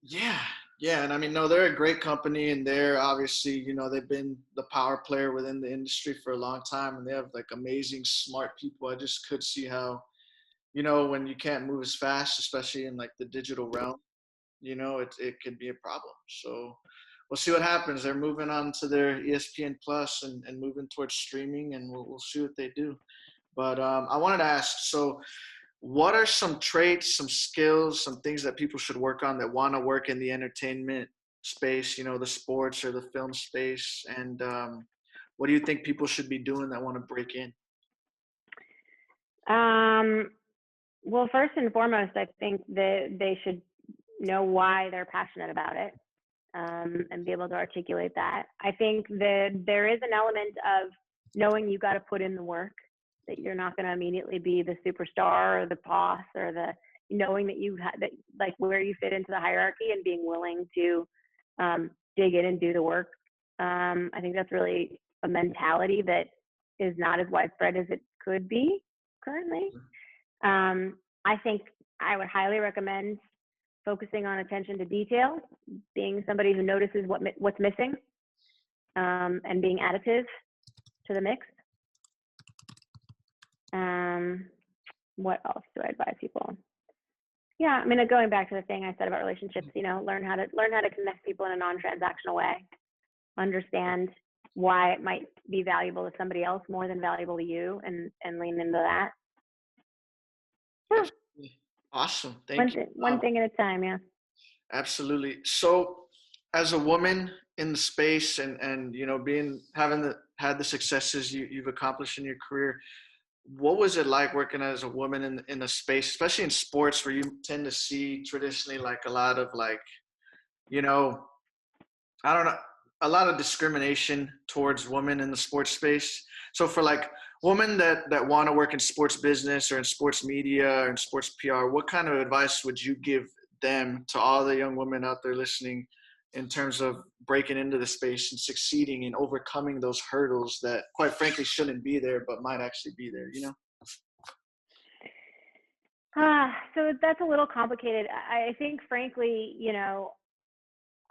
Yeah. And I mean, no, they're a great company, and they're obviously, you know, they've been the power player within the industry for a long time, and they have like amazing, smart people. I just could see how, you know, when you can't move as fast, especially in like the digital realm, you know, it could be a problem. So we'll see what happens. They're moving on to their ESPN Plus and moving towards streaming, and we'll see what they do. But I wanted to ask, so what are some traits, some skills, some things that people should work on that want to work in the entertainment space, you know, the sports or the film space? And what do you think people should be doing that want to break in? Well, first and foremost, I think that they should know why they're passionate about it, and be able to articulate that. I think that there is an element of knowing you got to put in the work, that you're not going to immediately be the superstar or the boss, or knowing that that like where you fit into the hierarchy, and being willing to dig in and do the work. I think that's really a mentality that is not as widespread as it could be currently. I think I would highly recommend focusing on attention to detail, being somebody who notices what's missing, and being additive to the mix. What else do I advise people? Yeah, I mean, going back to the thing I said about relationships, you know, learn how to connect people in a non-transactional way. Understand why it might be valuable to somebody else more than valuable to you, and lean into that. Yeah. Awesome. Thank you. One thing at a time, yeah. Absolutely. So as a woman in the space, and you know, had the successes you've accomplished in your career, what was it like working as a woman in a space, especially in sports, where you tend to see traditionally like a lot of like, you know, I don't know, a lot of discrimination towards women in the sports space. So for like women that want to work in sports business or in sports media or in sports PR, what kind of advice would you give them, to all the young women out there listening, in terms of breaking into the space and succeeding and overcoming those hurdles that quite frankly shouldn't be there, but might actually be there, you know? So that's a little complicated. I think, frankly, you know,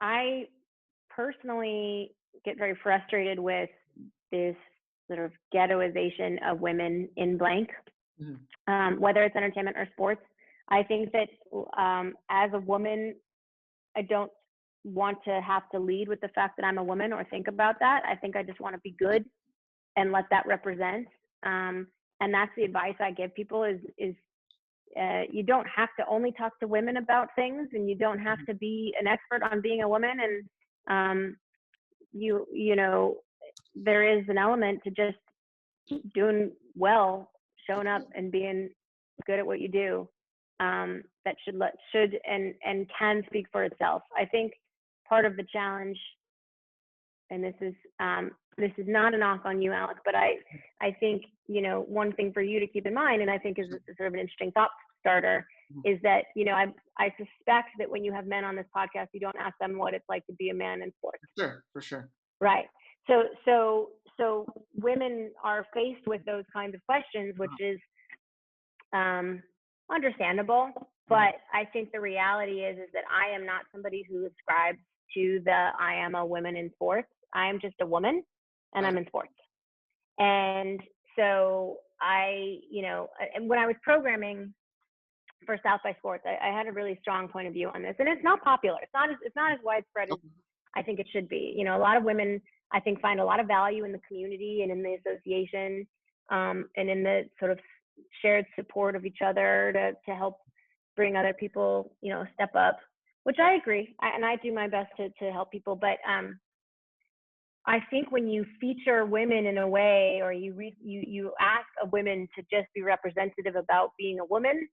I personally get very frustrated with this sort of ghettoization of women in blank, whether it's entertainment or sports. I think that as a woman, I don't want to have to lead with the fact that I'm a woman or think about that. I think I just want to be good and let that represent. And that's the advice I give people is you don't have to only talk to women about things, and you don't have to be an expert on being a woman. And you know, there is an element to just doing well, showing up and being good at what you do, that should and can speak for itself. I think part of the challenge, and this is not a knock on you, Alec, but I think, you know, one thing for you to keep in mind, and I think is sort of an interesting thought starter, is that, you know, I suspect that when you have men on this podcast, you don't ask them what it's like to be a man in sports. Sure, for sure. Right. So women are faced with those kinds of questions, which is understandable. But I think the reality is that I am not somebody who ascribes to I am a woman in sports. I am just a woman, and I'm in sports. And so and when I was programming for South by Sports, I had a really strong point of view on this, and it's not popular. It's not as widespread as I think it should be. You know, a lot of women, I think, find a lot of value in the community and in the association, and in the sort of shared support of each other to help bring other people, you know, step up, which I agree. And I do my best to help people. But I think when you feature women in a way, or you ask a women to just be representative about being a woman,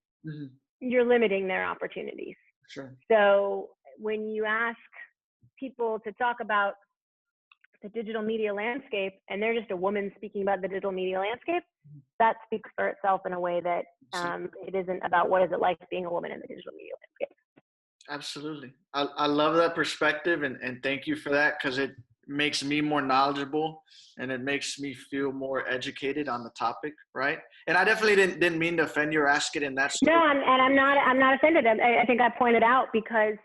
you're limiting their opportunities. Sure. So when you ask people to talk about the digital media landscape and they're just a woman speaking about the digital media landscape, that speaks for itself in a way that it isn't about what is it like being a woman in the digital media landscape. Absolutely. I love that perspective, and thank you for that, because it makes me more knowledgeable and it makes me feel more educated on the topic, right? And I definitely didn't mean to offend you or ask it in that story. No, I'm not offended. I think I pointed out because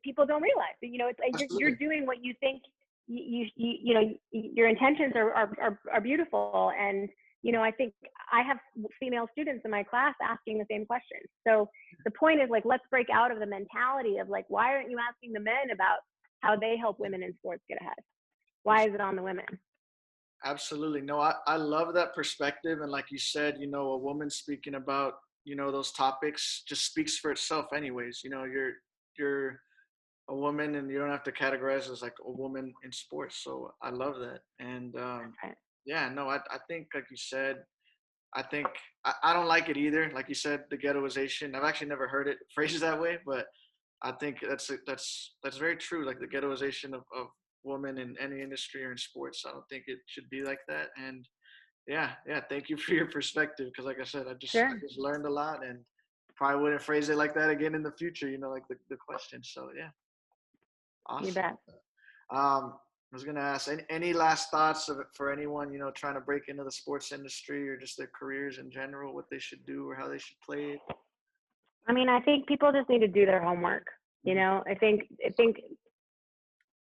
people don't realize that, it's like you're doing what you think your intentions are beautiful. And, I think I have female students in my class asking the same questions. So the point is, like, let's break out of the mentality of, like, why aren't you asking the men about how they help women in sports get ahead? Why is it on the women? Absolutely. No, I love that perspective. And like you said, a woman speaking about, those topics just speaks for itself anyways. You're a woman and you don't have to categorize as like a woman in sports. So I love that. And I think, like you said, I don't like it either. Like you said, the ghettoization. I've actually never heard it phrased that way, but I think that's very true. Like the ghettoization of women in any industry or in sports. I don't think it should be like that. And thank you for your perspective. Because like I said, I just learned a lot, and probably wouldn't phrase it like that again in the future. Like the question. So yeah, awesome. You bet. I was gonna ask any last thoughts for anyone trying to break into the sports industry or just their careers in general, what they should do or how they should play it. I mean, I think people just need to do their homework. I think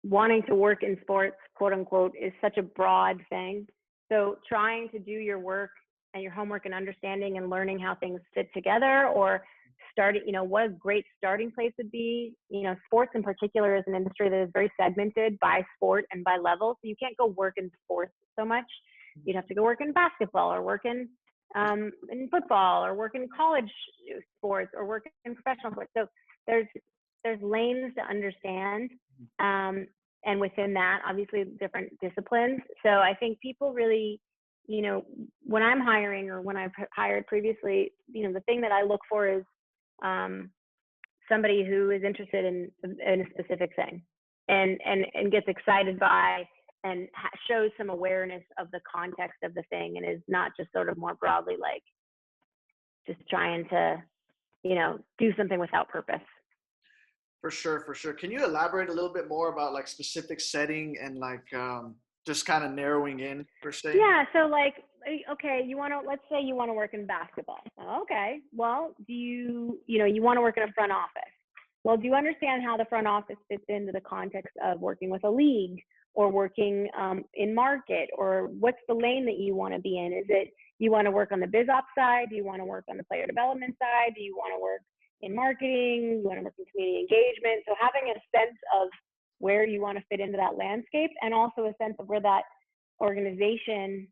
wanting to work in sports, quote unquote, is such a broad thing. So trying to do your work and your homework and understanding and learning how things fit together, or what a great starting place would be. Sports in particular is an industry that is very segmented by sport and by level. So you can't go work in sports so much. You'd have to go work in basketball or work in football or work in college sports or work in professional sports. So there's lanes to understand. And within that, obviously different disciplines. So I think people really, when I'm hiring or when I've hired previously, the thing that I look for is somebody who is interested in a specific thing and gets excited by and shows some awareness of the context of the thing, and is not just sort of more broadly like just trying to, do something without purpose. For sure. Can you elaborate a little bit more about like specific setting and like just kind of narrowing in per se? Yeah. So like, okay, let's say you want to work in basketball. Okay. Well, do you want to work in a front office? Well, do you understand how the front office fits into the context of working with a league or working in market, or what's the lane that you want to be in? Is it you want to work on the biz ops side? Do you want to work on the player development side? Do you want to work in marketing? You want to work in community engagement? So having a sense of where you want to fit into that landscape, and also a sense of where that organization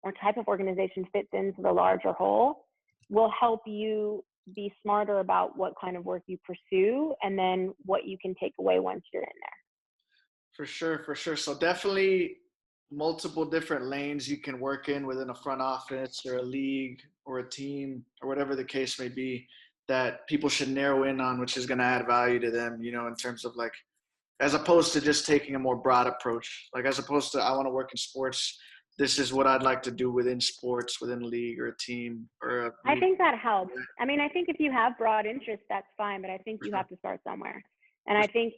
or type of organization fits into the larger whole, will help you be smarter about what kind of work you pursue and then what you can take away once you're in there. For sure. So definitely multiple different lanes you can work in within a front office or a league or a team or whatever the case may be, that people should narrow in on, which is going to add value to them, in terms of like, as opposed to just taking a more broad approach, like as opposed to I want to work in sports, this is what I'd like to do within sports, within a league or a team or I think that helps. I mean, I think if you have broad interests, that's fine, but I think you have to start somewhere. And I think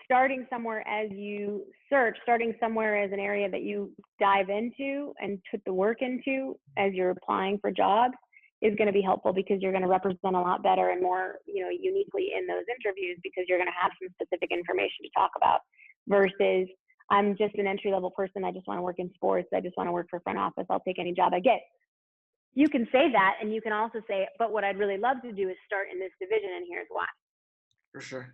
starting somewhere as you search, starting somewhere as an area that you dive into and put the work into as you're applying for jobs is going to be helpful, because you're going to represent a lot better and more, uniquely in those interviews, because you're going to have some specific information to talk about, versus I'm just an entry-level person. I just want to work in sports. I just want to work for front office. I'll take any job I get. You can say that, and you can also say, but what I'd really love to do is start in this division, and here's why. For sure.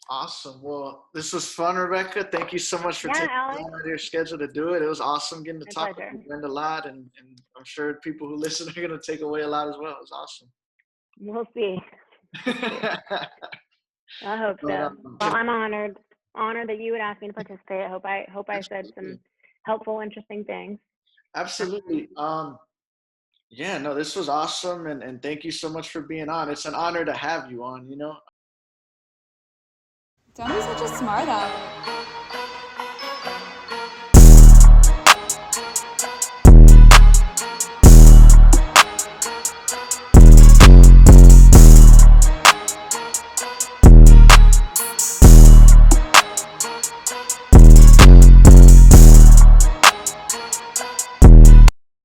Awesome. Well, this was fun, Rebecca. Thank you so much for taking time out of your schedule to do it. It was awesome getting to talk. We learned a lot, and I'm sure people who listen are going to take away a lot as well. It was awesome. We'll see. I hope so. Well, I'm honored that you would ask me to participate. I hope I said some helpful, interesting things. Absolutely. Yeah, no, this was awesome, and thank you so much for being on. It's an honor to have you on, you know? Don't be such a smart aleck.